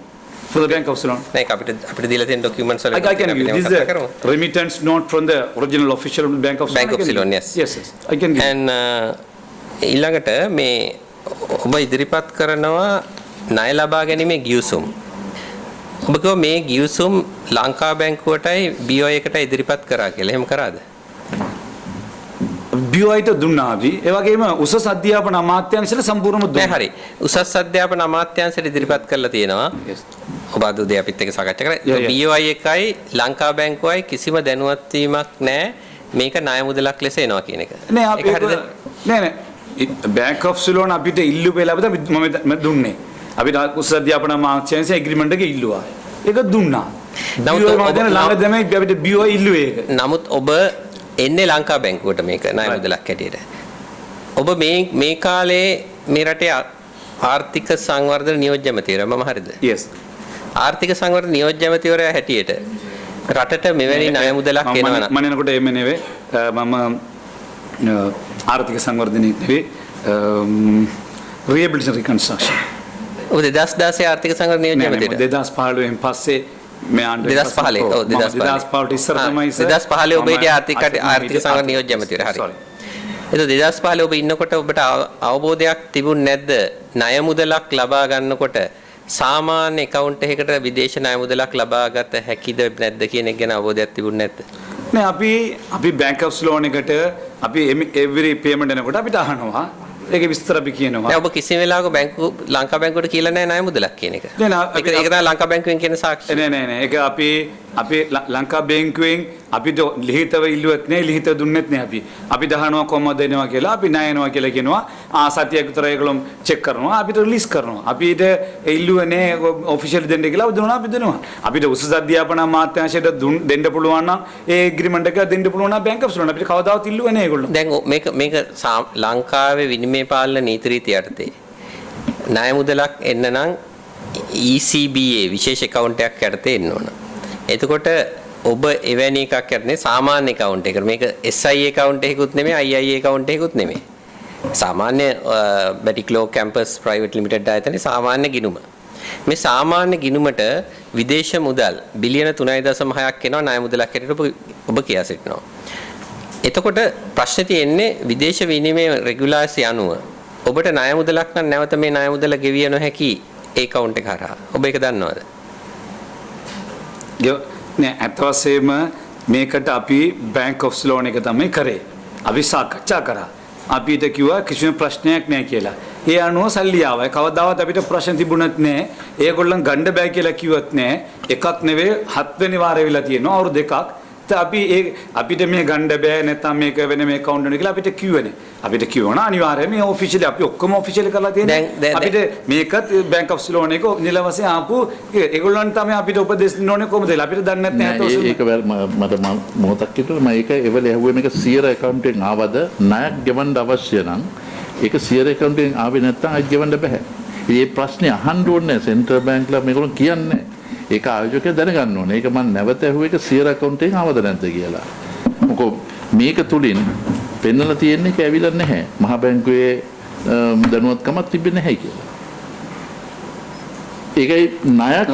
for the Bank of Ceylon. නෑ අපිට දීලා තියෙන documents වල I can give you this is a remittance note from the original official Bank of Ceylon. Bank of Ceylon, yes. Yes. I can give. and ඊළඟට මේ ඔබ ඉදිරිපත් කරනවා ණය ලබා ගැනීමේ ගිවිසුම්. ඔබ කිව්වා මේ ගිවිසුම් ලංකා බැංකුවටයි BOI එකට ඉදිරිපත් කරා කියලා. එහෙම කරාද? BOI ට දුන්නා අපි. ඒ වගේම උසස් අධ්‍යාපන අමාත්‍යාංශයට සම්පූර්ණම දුන්නා. නෑ හරි. උසස් අධ්‍යාපන අමාත්‍යාංශයට ඉදිරිපත් කරලා තියෙනවා. Yes. ඔබ අද උදේ අපිත් එක්ක සාකච්ඡා කරා. BOI එකයි ලංකා බැංකුවයි කිසිම දැනුවත් වීමක් නෑ මේක ණය මුදලක් ලෙස එනවා කියන එක. නෑ අපි නෑ Bank of Ceylon අපිට ඉල්ලු වෙලා මම දුන්නේ. අපිට උසස් අධ්‍යාපන අමාත්‍යාංශය ඇග්‍රීමන්ට් එක ඉල්ලුවා. ඒක දුන්නා. BOI ඉල්ලුවේ ඒක. නමුත් ඔබ එන්නේ ලංකා බැංකුවට මේක ණය මුදලක් හැටියට. ඔබ මේ කාලේ මේ රටේ ආර්ථික සංවර්ධන නියෝජ්‍ය ඇමතිවරයා මම හරිද? Yes. ආර්ථික සංවර්ධන නියෝජ්‍ය ඇමතිවරයා හැටියට රටට මෙවැනි ණය මුදලක් එනවා නම් මම එනකොට එමෙ නෙවෙයි මම ආර්ථික සංවර්ධනයේ නෙවෙයි rehabilitation reconstruction. ඔබ 2016 ආර්ථික සංවර්ධන නියෝජ්‍ය ඇමතිවරයා 2015 න් පස්සේ මේ ආණ්ඩුව 2015 ඔව් 2015 ඉස්සර තමයි 2015 ඔබ හිටියේ ආර්ථික සංවර්ධන නියෝජ්‍ය ඇමතිවරයා හරි. එතකොට 2015 ඔබ ඉන්නකොට ඔබට අවබෝධයක් තිබුණ නැද්ද ණය මුදලක් ලබා ගන්නකොට සාමාන්‍ය account එකකට විදේශ ණය මුදලක් ලබා ගත හැකිද නැද්ද කියන එක ගැන අවබෝධයක් තිබුණ නැද්ද? නෑ අපි Bank of Ceylon එකට අපි every payment එනකොට අපිට අහනවා ඒකේ විස්තර අපි කියනවා. නෑ ඔබ කිසි වෙලාවක ලංකා බැංකුවට කියලා නෑ ණය මුදලක් කියන එක. ඒක තමයි ලංකා බැංකුවෙන් කියන සාක්ෂි. නෑ ඒක අපි ලංකා බැංකුවෙන් අපිට ලිඛිතව ඉල්ලුවත් නෑ ලිඛිත දුන්නෙත් නෑ අපි. අපි දහනවා කොහොමද දෙනවා කියලා අපි ණය යනවා කියලා කියනවා. සතියක් විතර ඒගොල්ලෝ චෙක් කරනවා අපිට රිලීස් කරනවා. අපිට ඉල්ලුවේ නෑ ඔෆිෂියල් දෙන්න කියලා දුන්නා අපි දෙනවා. අපිට උසස් අධ්‍යාපන අමාත්‍යාංශයට දෙන්න පුළුවන් නම් ඒ ඇග්‍රීමන්ට් එක දෙන්න පුළුවන් නම් Bank of Ceylon අපිට කවදාවත් ඉල්ලුවේ නෑ ඒගොල්ලෝ. දැන් මේක ලංකාවේ විනිමය පාලන නීති රීති යටතේ ණය මුදලක් එන්න නම් ECBA විශේෂ account එකක් යටතේ එන්න ඕන. එතකොට ඔබ එවැනි එකක් යටනේ සාමාන්‍ය account එකකට මේක SI account එකකුත් නෙමෙයි II account එකකුත් නෙමෙයි. සාමාන්‍ය බැටික්ලෝ කැම්පස් ප්‍රයිවට් ලිමිටඩ් ආයතනයේ සාමාන්‍ය ගිණුම. මේ සාමාන්‍ය ගිණුමට විදේශ මුදල් බිලියන 3.6ක් එනවා ණය මුදලක් හැටියට ඔබ කියා සිටිනවා. එතකොට ප්‍රශ්නේ තියෙන්නේ විදේශ විනිමය රෙගුලාසි අනුව ඔබට ණය මුදලක් නම් නැවත මේ ණය මුදල ගෙවිය නොහැකි ඒ account එක හරහා. ඔබ ඒක දන්නවද? නෑ අත් වශයෙන්ම මේකට අපි බැංක් ඔෆ් ලෝන් එක තමයි කරේ. අපි සාකච්ඡා කරා. අපිට කිව්වා කිසිම ප්‍රශ්නයක් නෑ කියලා. ඒ අනුව සල්ලි ආවා. කවදාවත් අපිට ප්‍රශ්න තිබුණත් නෑ. ඒගොල්ලන් ගන්න බෑ කියලා කිව්වත් නෑ. එකක් නෙවෙයි 7 වෙනි වාරේ වෙලා තියෙනවා අවුරුදු දෙකක්. අපි අපිට මේ ගන්න බෑ නැත්නම් මේක වෙන මේ account එක කියලා අපිට කිව්වනේ. අපිට කිව්වන අනිවාර්යයෙන් මේ ඔෆිෂියලි අපි ඔක්කොම ඔෆිෂියලි කරලා තියෙනවා. අපිට මේකත් බැංක් ඔෆ් ලෝන් එක නිලවසේ ආපු ඒගොල්ලන් තමයි අපිට උපදෙස් දෙන්න ඕනේ කොහොමද කියලා. අපිට දන්නේ නැහැ. ඒක මට මොහොතක් හිතුවා මම ඒක එවල ඇහුවේ මේක සියර account එකෙන් ආවද ණයක් ගෙවන්න අවශ්‍ය නම් ඒක සියර account එකෙන් ආවේ නැත්නම් අයිත් ගෙවන්න බෑ. මේ ප්‍රශ්නේ අහන්න ඕනේ සෙන්ට්‍රල් බැංක්ලා මේගොල්ලෝ කියන්නේ. ඒක ආයෝජකයා දැනගන්න ඕනේ. ඒක මම නැවත ඇහුවේ ඒක සියර account එකෙන් ආවද නැද්ද කියලා. මොකෝ මේක තුලින් පෙන්නලා තියෙන්නේ ඒක ඇවිල්ලා නැහැ. මහ බැංකුවේ දැනුවත්කමක් තිබෙන්නේ නැහැ කියලා. ඒකයි ණයක්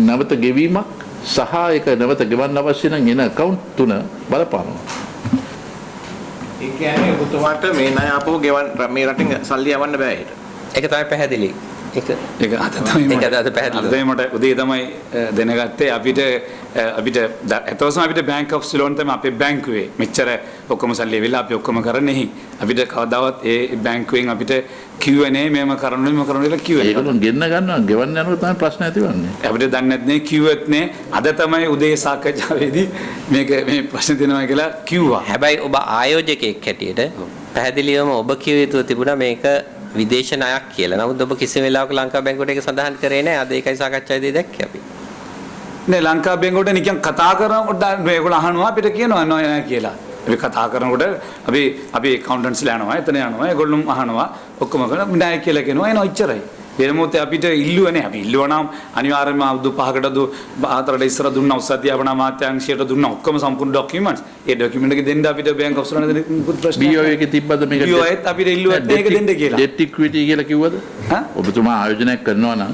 නැවත ගෙවීමක් සහ ඒක නැවත ගෙවන්න අවශ්‍ය නම් එන account තුන බලපානවා. ඒ කියන්නේ ඔබතුමාට මේ ණය ආපහු ගෙවන්න මේ රටින් සල්ලි යවන්න බෑ ඊට. ඒක තමයි පැහැදිලි. ඒක අද තමයි මට උදේ තමයි දැනගත්තේ අපිට එතවසම අපිට බැංක් ඔෆ් සිලෝන් තමයි අපේ බැංකුවේ මෙච්චර ඔක්කොම සල්ලි වෙලා අපි ඔක්කොම කරන්නේ අපිට කවදාවත් ඒ බැංකුවෙන් අපිට කිව්වේ නෑ මේම කරන්න කියලා කිව්වේ. ඒකලොන් ගෙන්න ගන්නවා ගෙවන්න යනකොට තමයි ප්‍රශ්න ඇතිවන්නේ. අපිට දන්නේ නැත්නේ කිව්වෙත් නෑ. අද තමයි උදේ සාකච්ඡාවේදී මේක මේ ප්‍රශ්න දෙනවා කියලා කිව්වා. හැබැයි ඔබ ආයෝජකයෙක් හැටියට පැහැදිලිවම ඔබ කිය යුතු තිබුණා මේක විදේශ ණයක් කියලා. නමුත් ඔබ කිසි වෙලාවක ලංකා බැංකුවට ඒක සඳහන් කරේ නැහැ. අද ඒකයි සාකච්ඡාවේදී දැක්කේ අපි. නේ ලංකා බැංකුවට නිකන් කතා කරනකොට මේගොල්ලෝ අහනවා අපිට කියනවා නෑ කියලා. අපි කතා කරනකොට අපි accountants යනවා එතන යනවා ඒගොල්ලෝ අහනවා ඔක්කොම කරලා නෑ කියලා කියනවා එනවා ඉච්චරයි. එනමුත් අපිට ඉල්ලුවේ නෑ. අපි ඉල්ලුවා නම් අනිවාර්යයෙන්ම අවුරුදු 5කට 4කට ඉස්සර දුන්න උසාවිය අපනා මාත්‍යාංශයට දුන්න ඔක්කොම සම්පූර්ණ ડોකියුමන්ට්ස්. ඒ ડોකියුමන්ට් එක දෙන්න අපිට බැංක් ඔෆ් ස්ටේට් එකේ මුකුත් ප්‍රශ්න BOA එකේ තිබ්බද මේක? BOA එකත් අපිට ඉල්ලුවත් මේක දෙන්න කියලා. debt equity කියලා කිව්වද? ඔබතුමා ආයෝජනයක් කරනවා නම්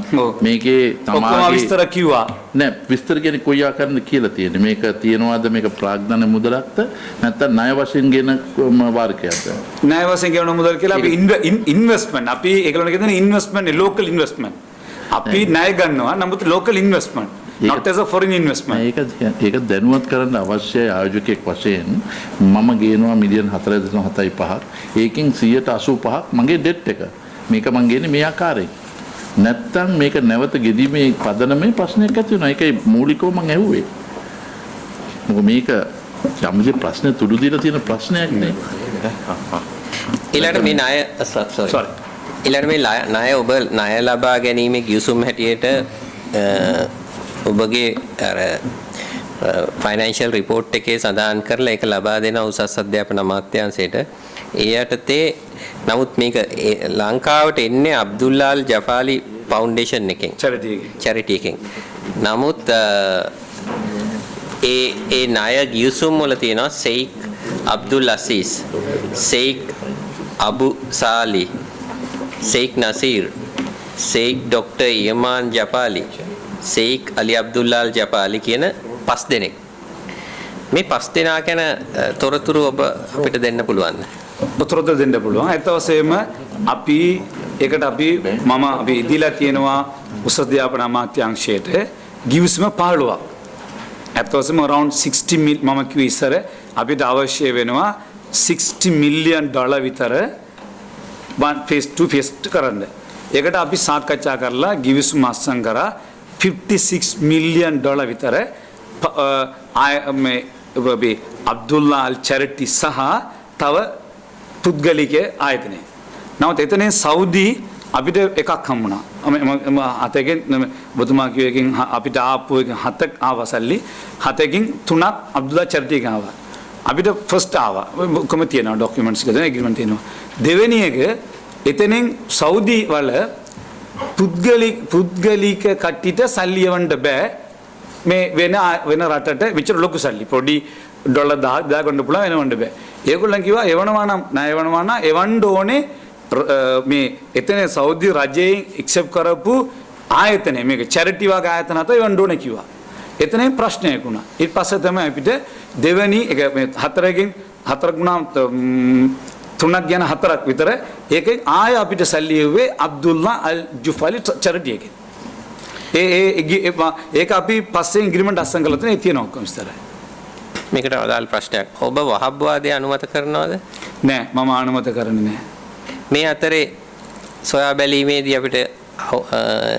මේකේ ඔක්කොම විස්තර කිව්වා. නෑ විස්තර කියන්නේ කොයි ආකාරයෙන්ද කියලා තියෙන්නේ. මේක තියනවාද මේක ප්‍රාග්ධන මුදලක්ද නැත්නම් ණය වශයෙන් ගෙන වාර්කයක්ද? ණය වශයෙන් ගෙන මුදල් කියලා අපි ඉන්වෙස්ට්මන්ට් අපි ඒගොල්ලෝ කියන ඉන්වෙස්ට්මන්ට් ලෝකල් ඉන්වෙස්ට්මන්ට්. අපි ණය ගන්නවා නමුත් local investment not as a foreign investment. ඒක දැනුවත් කරන්න අවශ්‍ය ආයෝජකයෙක් වශයෙන් මම ගේනවා මිලියන් 4.75ක්. ඒකෙන් 185ක් මගේ ඩෙට් එක. මේක මං ගේන්නේ මේ ආකාරයෙන්. නැත්තම් මේක නැවත ගෙදීමේ පදනමේ ප්‍රශ්නයක් ඇති වෙනවා. ඒකයි මූලිකව මම ඇහුවේ. මොකද මේක යම්කි ප්‍රශ්න තුඩු දීලා තියෙන ප්‍රශ්නයක් නේ. ඊළඟට මේ ණය sorry. ඊළඟට මේ ණය ඔබ ණය ලබා ගැනීමේ ගිවිසුම් හැටියට ඔබගේ අර ෆයිනෑන්ෂල් රිපෝට් එකේ සඳහන් කරලා ඒක ලබා දෙන උසස් අධ්‍යාපන අමාත්‍යාංශයට ඒ යටතේ නමුත් මේක ලංකාවට එන්නේ අබ්දුල්ලාල් ජෆාලි ෆවුන්ඩේෂන් එකෙන් චැරිටි එකෙන්. නමුත් ඒ ණය ගිවිසුම් වල තියෙනවා සෙයික් අබ්දුල් අසීස්, සෙයික් අබු සාලි, සෙයික් නසීර්, සෙයික් ડોક્ટર යමාන් ජපාලි, සෙයික් අලි අබ්දුල්ලාල් ජපාලි කියන 5 දෙනෙක්. මේ 5 දෙනා ගැන තොරතුරු ඔබ අපිට දෙන්න පුළුවන්ද? තොරතුරු දෙන්න පුළුවන්. ඒත් වශයෙන්ම අපි ඉදීලා තියෙනවා උසස් අධ්‍යාපන අමාත්‍යාංශයට ගිවිසුම 15ක්. ඒත් වශයෙන්ම around 60 මිල් මම කිව්ව ඉස්සර අපිට අවශ්‍ය වෙනවා $60 මිලියන් විතර phase 2 phase කරන්න. ඒකට අපි සාකච්ඡා කරලා ගිවිසුම අත්සන් කරා $56 මිලියන් විතර අබ්දුල්ලා අල් චැරිටි සහ තව පුද්ගලික ආයතනය. නමුත් එතනේ සෞදි අපිට එකක් හම්බුණා. මම අතකින් ඔබතුමා කිව්ව එකෙන් අපිට ආපු එක 7ක් ආවා සල්ලි. 7කින් 3ක් අබ්දුල්ලා චැරිටි එකෙන් ආවා. අපිට ෆස්ට් ආවා. කොහොම තියෙනවා ડોකියුමන්ට්ස් එක දෙන එග්‍රීමන්ට් තියෙනවා. දෙවෙනි එක එතනින් සෞදි වල පුද්ගලික කට්ටියට සල්ලි යවන්න බෑ. මේ වෙන රටට විතර ලොකු සල්ලි පොඩි $10,000 ගන්න පුළුවන් එවන්න බෑ. ඒගොල්ලන් කිව්වා එවනවා නම් එවන්න ඕනේ මේ එතන සෞදි රජයෙන් එක්සෙප්ට් කරපු ආයතනය මේක චැරිටි වගේ ආයතන අතර යවන්න ඕනේ කිව්වා. එතනින් ප්‍රශ්නයක් වුණා. ඊට පස්සේ තමයි අපිට දෙවැනි එක මේ හතරක් ගුණා තුනක් ගැන හතරක් විතර ඒකෙන් ආය අපිට සල්ලි එව්වේ අබ්දුල්ලා අල් ජුෆාලි චැරිටි එකෙන්. ඒක අපි පස්සේ ඉග්‍රීමන්ට් අස්සම් කරලා තියෙන ඒ තියෙන ඔක්කොම විස්තරයි. මේකට අදාළ ප්‍රශ්නයක්. ඔබ වහබ්වාදය අනුමත කරනවද? නෑ මම අනුමත කරන්නේ නෑ. මේ අතරේ සොයා බැලීමේදී අපිට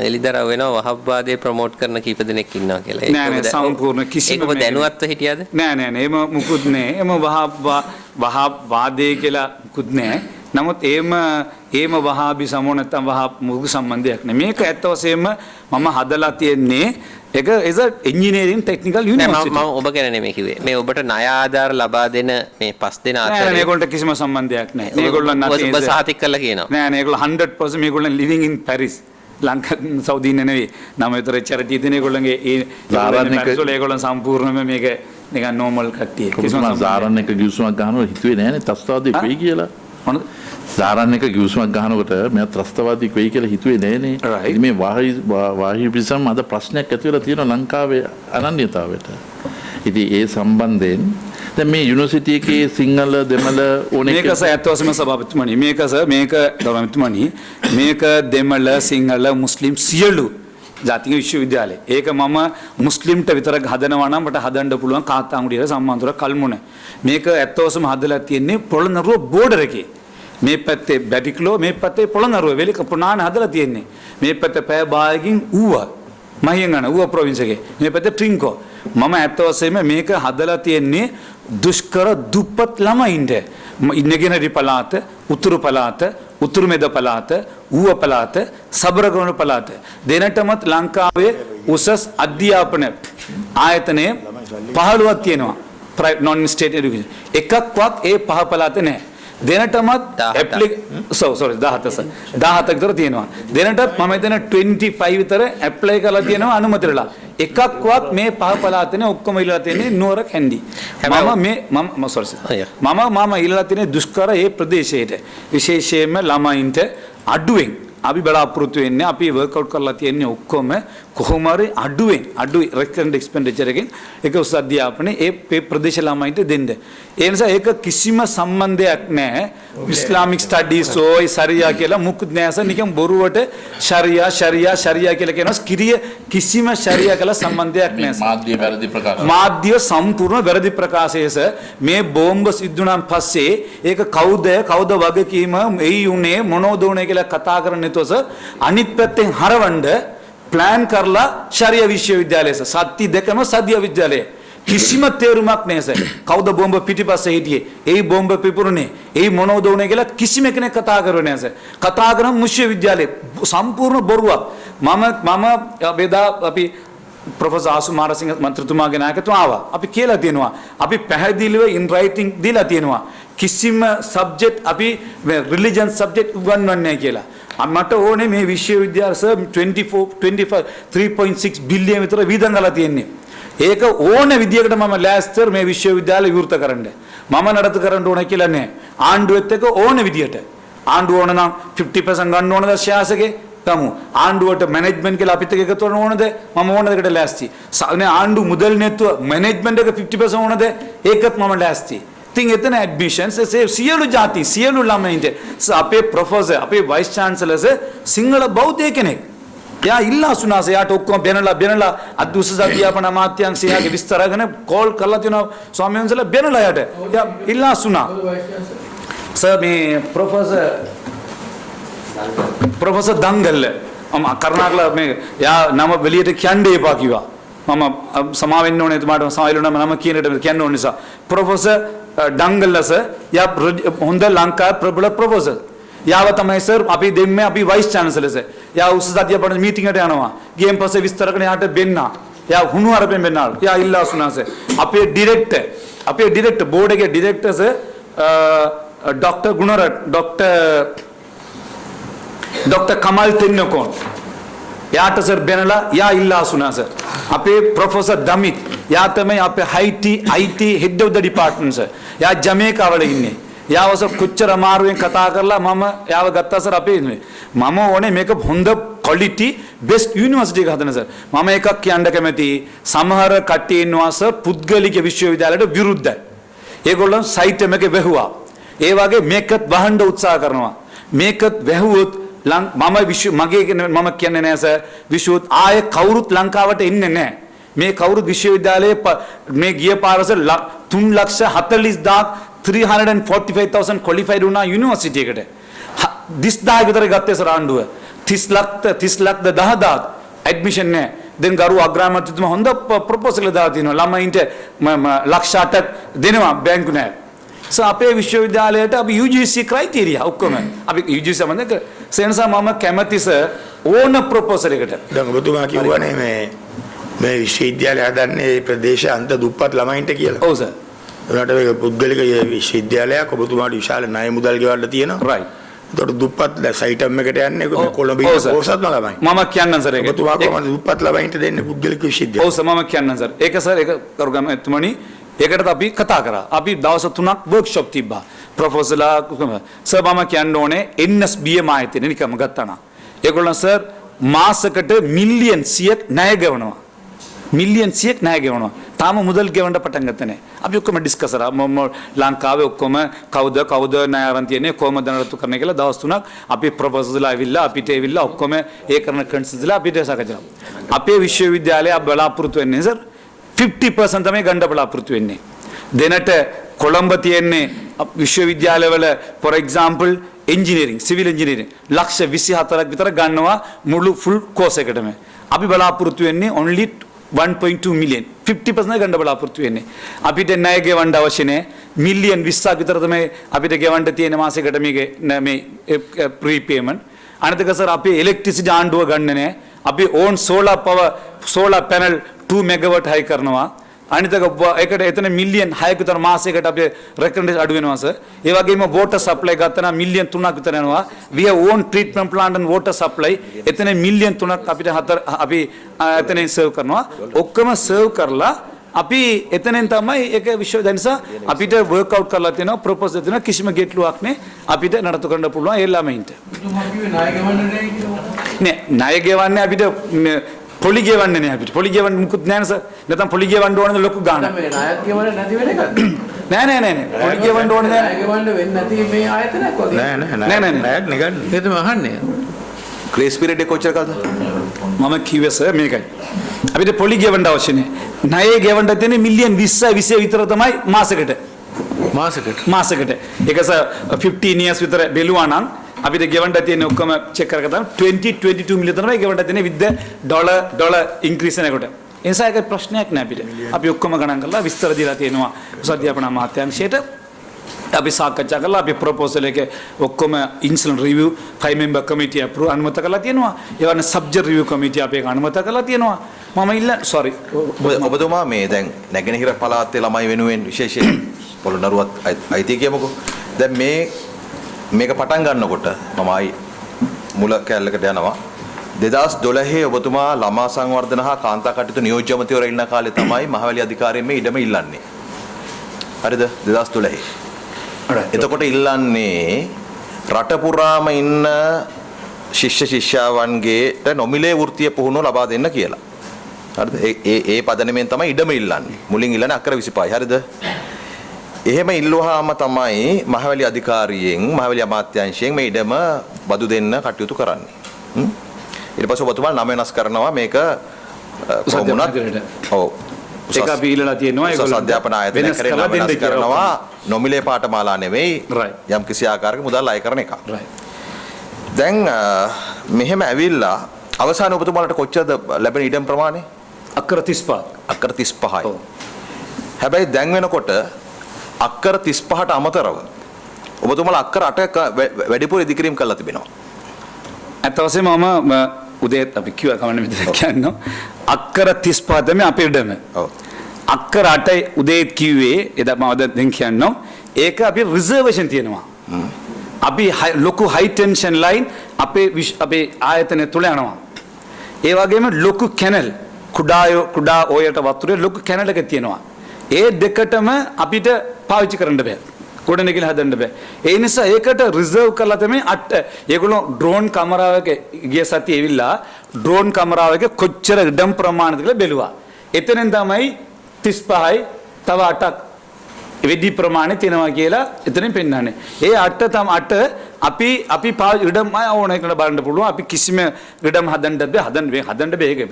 එලිදරව් වෙනවා වහබ්වාදය ප්‍රොමෝට් කරන කීප දෙනෙක් ඉන්නවා කියලා. නෑ නෑ සම්පූර්ණ කිසිම ඒක ඔබ දැනුවත්ව හිටියද? නෑ නෑ නෑ එම මුකුත් නෑ. එම වහබ්වාදය කියලා මුකුත් නෑ. නමුත් ඒම වහාබි සමෝ නැත්නම් වහාබ් මුගු සම්බන්ධයක් නෑ. මේක ඇත්ත වශයෙන්ම මම හදලා තියෙන්නේ ඒක is a engineering technical university. මම ඔබ ගැන නෙමෙයි කිව්වේ. මේ ඔබට ණය ආධාර ලබා දෙන මේ 5 දෙනා අතර නෑ මේගොල්ලන්ට කිසිම සම්බන්ධයක් නෑ. මේගොල්ලන් නැති ඔබ සහතික කරලා කියනවා. නෑ නෑ ඒගොල්ලෝ 100% මේගොල්ලන් living in Paris. Lanka Saudi නෙවෙයි. නම විතර චැරිටි තියෙන ඒගොල්ලන්ගේ ඒ ඒගොල්ලන් සම්පූර්ණයෙන්ම මේක නිකන් normal කට්ටිය. කිසිම සාරණ එක ගිවිසුමක් ගන්නව හිතුවේ නෑනේ ත්‍රස්තවාදී වෙයි කියලා. මොනද? සාරණ එක ගිවිසුමක් ගන්නකොට මෙයා ත්‍රස්තවාදී වෙයි කියලා හිතුවේ නෑනේ. ඉතින් මේ වාහිපිසම් අද ප්‍රශ්නයක් ඇති වෙලා තියෙනවා ලංකාවේ අනන්‍යතාවයට. ඉතින් ඒ සම්බන්ධයෙන් දැන් මේ යුනිවර්සිටි එකේ සිංහල දෙමළ ඕනේ මේක ඇත්තවසම සභාපතිතුමනි මේක ගෞරවතුමනි මේක දෙමළ සිංහල මුස්ලිම් සියලු ජාතික විශ්වවිද්‍යාලය. ඒක මම මුස්ලිම්ට විතරක් හදනවා නම් මට හදන්න පුළුවන් කාත්තාංගුඩියට සම්මානතර කල්මුණ. මේක ඇත්තවසම හදලා තියෙන්නේ පොළොන්නරුව බෝඩර් එකේ. මේ පැත්තේ බැටික්ලෝ මේ පැත්තේ පොළොන්නරුව වෙලික ප්‍රනාන හදලා තියෙන්නේ. මේ පැත්තේ පෑ භාගකින් ඌවා මහියංගන ඌවා ප්‍රොවින්ස් එකේ. මේ පැත්තේ ට්‍රින්කෝ. මම ඇත්තවසෙම මේක හදලා තියෙන්නේ දුෂ්කර දුප්පත් ළමයින්ට. ඉන්නගෙනරි පළාත, උතුරු පළාත, උතුරු මැද පළාත, ඌව පළාත, සබරගමුණු පළාත. දෙනටමත් ලංකාවේ උසස් අධ්‍යාපන ආයතනයේ 15ක් තියෙනවා. non state education. එකක්වත් ඒ පහ පළාතේ නැහැ. දෙනටමත් 17ක් විතර තියෙනවා. දෙනටත් මම හිතන 25 විතර ඇප්ලයි කරලා තියෙනවා අනුමැතියලා. එකක්වත් මේ පහ පළාතේ ඔක්කොම ඉල්ලලා තියෙන්නේ නුවර කැන්ඩි. මම ඉල්ලලා තියෙන්නේ දුෂ්කර ඒ ප්‍රදේශයට විශේෂයෙන්ම ළමයින්ට අඩුවෙන් අපි බලාපොරොත්තු වෙන්නේ අපි වර්ක්අවුට් කරලා තියෙන්නේ ඔක්කොම කොහොම හරි අඩුවෙන් රෙකරන්ට් එක්ස්පෙන්ඩිචර් එකෙන් ඒක උසස් අධ්‍යාපනයේ ඒ ප්‍රදේශ ළමයින්ට දෙන්න. ඒ නිසා ඒක කිසිම සම්බන්ධයක් නැහැ ඉස්ලාමික් ස්ටඩීස් ඕයි ශරියා කියලා මුකුත් නැහැ. නිකන් බොරුවට ශරියා කියලා කියනවා. කිසිම ශරියා කියලා සම්බන්ධයක් නැහැ. මාධ්‍ය වැරදි ප්‍රකාශ. මාධ්‍ය සම්පූර්ණ වැරදි ප්‍රකාශයස මේ බෝම්බ සිද්ධ වුණාන් පස්සේ ඒක කවුද වගකීම එයි උනේ මොනවද උනේ කියලා කතා කරන්නේ නැතුවස අනිත් පැත්තෙන් හරවන්න ප්ලෑන් කරලා ශරියා විශ්වවිද්‍යාලයස සත්‍ය දෙකම සද්‍ය විද්‍යාලය කිසිම තේරුමක් නැහැ. කවුද බෝම්බ පිටිපස්සේ හිටියේ? ඒ බෝම්බ පිපුරුනේ. ඒ මොනවද උනේ කියලා කිසිම කෙනෙක් කතා කරුවේ නැහැ. කතා කරන විශ්වවිද්‍යාලේ සම්පූර්ණ බොරුවක්. මම බෙදා අපි ප්‍රොෆෙසර් ආසු මාරසිංහ මන්ත්‍රීතුමාගේ නායකත්වය ආවා. අපි කියලා තියෙනවා. අපි පැහැදිලිව ඉන් රයිටින් දීලා තියෙනවා. කිසිම සබ්ජෙක්ට් අපි රිලිජන් සබ්ජෙක්ට් උගන්වන්නේ නැහැ කියලා. මට ඕනේ මේ විශ්වවිද්‍යාල 3.6 බිලියන් විතර වියදම් කරලා තියෙන්නේ. ඒක ඕන විදියකට මම ලෑස්තර මේ විශ්වවිද්‍යාලය විවෘත කරන්න. මම නඩත්තු කරන්න ඕන කියලා නෑ. ආණ්ඩුවෙත් එක්ක ඕන විදියට. ආණ්ඩුව ඕන නම් 50% ගන්න ඕනද ශාසකේ? ගමු. ආණ්ඩුවට මැනේජ්මන්ට් කියලා අපිත් එක්ක එකතු වෙන්න ඕනද? මම ඕන දෙයකට ලෑස්ති. ආණ්ඩු මුදල් නැතුව මැනේජ්මන්ට් එක 50% ඕනද? ඒකත් මම ලෑස්ති. ඉතින් එතන ඇඩ්මිෂන්ස් සියලු ಜಾති සියලු ළමයින්ට අපේ ප්‍රොෆෙසර් අපේ වයිස් චාන්සලර්ස් සිංහල බෞද්ධ කෙනෙක්. යා ඉල්ලාසුනාස යාට ඔක්කොම බෙනලා අද්දුස අධ්‍යාපන අමාත්‍යාංශයේ විස්තර කරගෙන කෝල් කරලා තියෙනවා ස්වාමීන් වහන්සේලා බෙනලා යාට. යා ඉල්ලාසුනා. සර් මේ ප්‍රොෆෙසර් දංගල්ල කරුණාකරලා මේ යා නම වෙලියට කියන්න එපා කිව්වා. මම සමා වෙන්න ඕනේ එතුමාට සමාවිලුනම නම කියනට කියන්න ඕන නිසා. ප්‍රොෆෙසර් දංගල්ල සර් යා හොඳ ලංකාවේ ප්‍රබල ප්‍රොෆෙසර්. යාව තමයි සර් අපි දෙන්නේ අපි වයිස් චාන්සලර් සර්. යා උසස් අධ්‍යාපන මීටින් එකට යනවා. ගියන් පස්සේ විස්තර කරන යාට බෙන්න. යා හුණු අරපෙන් බෙන්නාලු. යා ඉල්ලාසුනා සර්. අපේ ඩිරෙක්ටර් බෝඩ් එකේ director sir doctor Gunarath doctor Kamal Tennakoon. යාට සර් බෙනලා යා ඉල්ලාසුනා සර්. අපේ ප්‍රොෆෙසර් දමිත් යා තමයි අපේ IT head of the department sir. යා ජමේකාවල ඉන්නේ. යාවස කොච්චර අමාරුවෙන් කතා කරලා මම යාව ගත්තා සර් අපේ මම ඕනේ මේක හොඳ ක්වොලිටි බෙස්ට් යුනිවර්සිටි එක හදන්න සර් මම එකක් කියන්න කැමතියි සමහර කට්ටිය ඉන්නවා සර් පුද්ගලික විශ්වවිද්‍යාලයට විරුද්ධයි ඒගොල්ලන් සයිට් එකේ වැහුවා ඒ වගේ මේකත් වහන්න උත්සාහ කරනවා මේකත් වැහුවොත් මගේ මම කියන්නේ නෑ සර් විශ්වවිද්‍යාලය ආයේ කවුරුත් ලංකාවට එන්නේ නෑ මේ කවුරුත් විශ්වවිද්‍යාලයේ මේ ගිය පාරස 3,45,000 qualified වුණා යුනිවර්සිටි එකට 30000 විතර ගත්තේ සර් ආණ්ඩුව 30 ලක්ෂ 10,000 ඇඩ්මිෂන් නෑ දැන් ගරු අග්‍රාමාත්‍යතුමා හොඳ ප්‍රොපෝසල් එකක් දාලා තිනවා ළමයින්ට ලක්ෂ 8ක් දෙනවා බැංකු නෑ සෝ අපේ විශ්වවිද්‍යාලයට අපි UGC ක්‍රයිටීරියා ඔක්කොම අපි UGC සම්බන්ධ සෙන්සා මම කැමති සර් ඕන ප්‍රොපෝසල් එකට දැන් ඔබතුමා කිව්වනේ මේ විශ්වවිද්‍යාලය හදන්නේ ප්‍රදේශ අන්ත දුප්පත් ළමයින්ට කියලා. ඔව් සර්. ඒකට මේක පුද්ගලික විශ්වවිද්‍යාලයක් ඔබතුමාට විශාල ණය මුදල් ගෙවන්න තියෙනවා. රයිට්. ඒකට දුප්පත් සයිටම් එකට යන්නේ කොළඹ පොසත් ළමයි. මම කියන්නම් සර් ඒක. ඔබතුමා කොහොමද දුප්පත් ළමයින්ට දෙන්නේ පුද්ගලික විශ්වවිද්‍යාලය? ඔව් සර් මම කියන්නම් සර්. ඒක සර් ඒක කරුගමතුමනි ඒකටත් අපි කතා කරා. අපි දවස් 3ක් වර්ක්ෂොප් තිබ්බා. ප්‍රොෆෙසර්ලා සර් මම කියන්න ඕනේ NSBM ආයතනය නිකම්ම ගත්තා නා. ඒගොල්ලන් සර් මාසෙකට මිලියන් 100ක් ණය ගෙවනවා. මිලියන් 100ක් ණය ගෙවනවා. තාම මුදල් ගෙවන්න පටන් ගත්තේ නැහැ. අපි ඔක්කොම ඩිස්කස් කරා. ලංකාවේ ඔක්කොම කවුද ණය අරන් තියන්නේ කොහමද නඩත්තු කරන්නේ කියලා දවස් 3ක් අපි ප්‍රොෆෙසර්ලා ඇවිල්ලා අපිට ඇවිල්ලා ඔක්කොම ඒ කරන කන්සල්ට්ලා අපිට සාකච්ඡා කරා. අපේ විශ්වවිද්‍යාලය බලාපොරොත්තු වෙන්නේ සර් 50% තමයි ගන්න බලාපොරොත්තු වෙන්නේ. දෙනට කොළඹ තියෙන්නේ විශ්වවිද්‍යාලවල for example engineering civil engineering ලක්ෂ 24ක් විතර ගන්නවා මුළු full course එකටම. අපි බලාපොරොත්තු වෙන්නේ only 1.2 million 50% ගන්න බලාපොරොත්තු වෙන්නේ. අපිට ණය ගෙවන්න අවශ්‍ය නැහැ. මිලියන් 20ක් විතර තමයි අපිට ගෙවන්න තියෙන මාසෙකට මේ ප්‍රීපේමන්ට්. අනිතක සර් අපි ඉලෙක්ට්‍රිසිටි ආණ්ඩුව ගන්න නැහැ. අපි ඕන් solar panel 2 megawatt high කරනවා. අනිතක ඒකට එතන මිලියන් 6ක විතර මාසයකට අපි රෙකමෙන්ඩේෂන් අඩු වෙනවා සර්. ඒ වගේම water supply ගත්තා නම් මිලියන් 3ක් විතර යනවා. we have own treatment plant and water supply. එතන මිලියන් 3ක් අපිට අපි එතනින් සර්ව් කරනවා. ඔක්කොම සර්ව් කරලා අපි එතනින් තමයි ඒක විශ්වවිද්‍යාල නිසා අපිට work out කරලා තියෙනවා ප්‍රොපෝසල් දෙනවා කිසිම ගැටලුවක් නැහැ. අපිට නඩත්තු කරන්න පුළුවන් ඒ ළමයින්ට. නෑ ණය ගෙවන්නේ අපිට පොලි ගෙවන්නේ නැහැ අපිට. පොලි ගෙවන්න මුකුත් නැහැ නේද? නැත්නම් පොලි ගෙවන්න ඕනද ලොකු ගාණක්. මේ ණයක් ගෙවන්න නැති වෙන එකද? නෑ. පොලි ගෙවන්න ඕනේ නැහැ. ණය ගෙවන්න වෙන්නේ නැති මේ ආයතනයක් වගේ. නෑ ණයක් නෙගන්න. ඒක තමයි අහන්නේ. ග්‍රේස් පීරියඩ් එක කොච්චර කාලද? මම කිව්වේ සර් මේකයි. අපිට පොලි ගෙවන්න අවශ්‍ය නැහැ. ණය ගෙවන්න තියෙන්නේ මිලියන් 20 විතර තමයි මාසෙකට. මාසෙකට. ඒක සර් 15 years විතර බැලුවා නම් අපිට ගෙවන්න තියෙන ඔක්කොම චෙක් කරගත්තාම 22 මිලියන් තමයි ගෙවන්න තියෙන්නේ with the dollar increase එනකොට. ඒ නිසා ඒක ප්‍රශ්නයක් නෑ අපිට. අපි ඔක්කොම ගණන් කරලා විස්තර දීලා තියෙනවා උසාවිද්‍යාපන අමාත්‍යාංශයට. අපි සාකච්ඡා කරලා අපි ප්‍රොපෝසල් එක ඔක්කොම incident review 5 member committee approve අනුමත කරලා තියෙනවා. ඒ වගේම සබ්ජෙක්ට් රිවිව් committee අපි ඒක අනුමත කරලා තියෙනවා. මම sorry ඔබතුමා මේ දැන් නැගෙනහිර පළාතේ ළමයි වෙනුවෙන් විශේෂයෙන් පොළොන්නරුවත් අයිතිය කියමුකෝ. දැන් මේක පටන් ගන්නකොට මම ආයි මුල කැලලකට යනවා 2012 ඔබතුමා ළමා සංවර්ධන හා කාන්තා කටයුතු නියෝජ්‍ය අමාත්‍යවරයා ඉන්න කාලේ තමයි මහවැලි අධිකාරියෙන් මේ ඉඩම ඉල්ලන්නේ. හරිද 2012. එතකොට ඉල්ලන්නේ රට පුරාම ඉන්න ශිෂ්‍ය ශිෂ්‍යාවන්ගේට නොමිලේ වෘත්තීය පුහුණුව ලබා දෙන්න කියලා. හරිද? ඒ පදනමෙන් තමයි ඉඩම ඉල්ලන්නේ. මුලින් ඉල්ලන්නේ අක්කර 25. හරිද? එහෙම ඉල්ලුවාම තමයි මහවැලි අධිකාරියෙන් මහවැලි අමාත්‍යාංශයෙන් මේ ඉඩම බදු දෙන්න කටයුතු කරන්නේ. ඊට පස්සේ ඔබතුමා නම වෙනස් කරනවා මේක කොමුණත් ඔව් ඒක අපි ඉල්ලලා තියෙනවා ඒගොල්ලෝ අධ්‍යාපන ආයතන කරේ නම වෙනස් කරනවා නොමිලේ පාඨමාලා නෙවෙයි යම් කිසි ආකාරයක මුදල් අය කරන එක. දැන් මෙහෙම ඇවිල්ලා අවසාන ඔබතුමාලට කොච්චරද ලැබෙන ඉඩම් ප්‍රමාණය? අක්කර 35. අක්කර 35යි. හැබැයි දැන් වෙනකොට අක්කර 35ට අමතරව ඔබතුමාලා අක්කර 8ක වැඩිපුර ඉදිකිරීම කරලා තිබෙනවා. අත වශයෙන්ම මම උදේත් අපි කිව්වා කමන්න මෙතන කියන්න අක්කර 35 තමයි අපේ ඉඩම. ඔව්. අක්කර 8යි උදේත් කිව්වේ එදා මම දැන් කියන්නම් ඒක අපි රිසර්වේෂන් තියෙනවා. අපි ලොකු හයි ටෙන්ෂන් ලයින් අපේ ආයතනය තුල යනවා. ඒ වගේම ලොකු කැනල් කුඩා ඔයට වතුරේ ලොකු කැනල් එක තියෙනවා. ඒ දෙකටම අපිට පාවිච්චි කරන්න බෑ. ගොඩනැගිලි හදන්න බෑ. ඒ නිසා ඒකට රිසර්ව් කරලා තමයි ඒගොල්ලෝ ඩ්‍රෝන් කැමරාවක ගිය සතියේ ඇවිල්ලා ඩ්‍රෝන් කැමරාවක කොච්චර ඉඩම් ප්‍රමාණද කියලා බැලුවා. එතනෙන් තමයි 35යි තව 8ක් වෙඩි ප්‍රමාණය තියෙනවා කියලා එතනින් පෙන්නන්නේ. ඒ 8 අපි ඉඩම් ඕන එකට බලන්න පුළුවන්. අපි කිසිම ඉඩම් හදන්න බෑ ඒක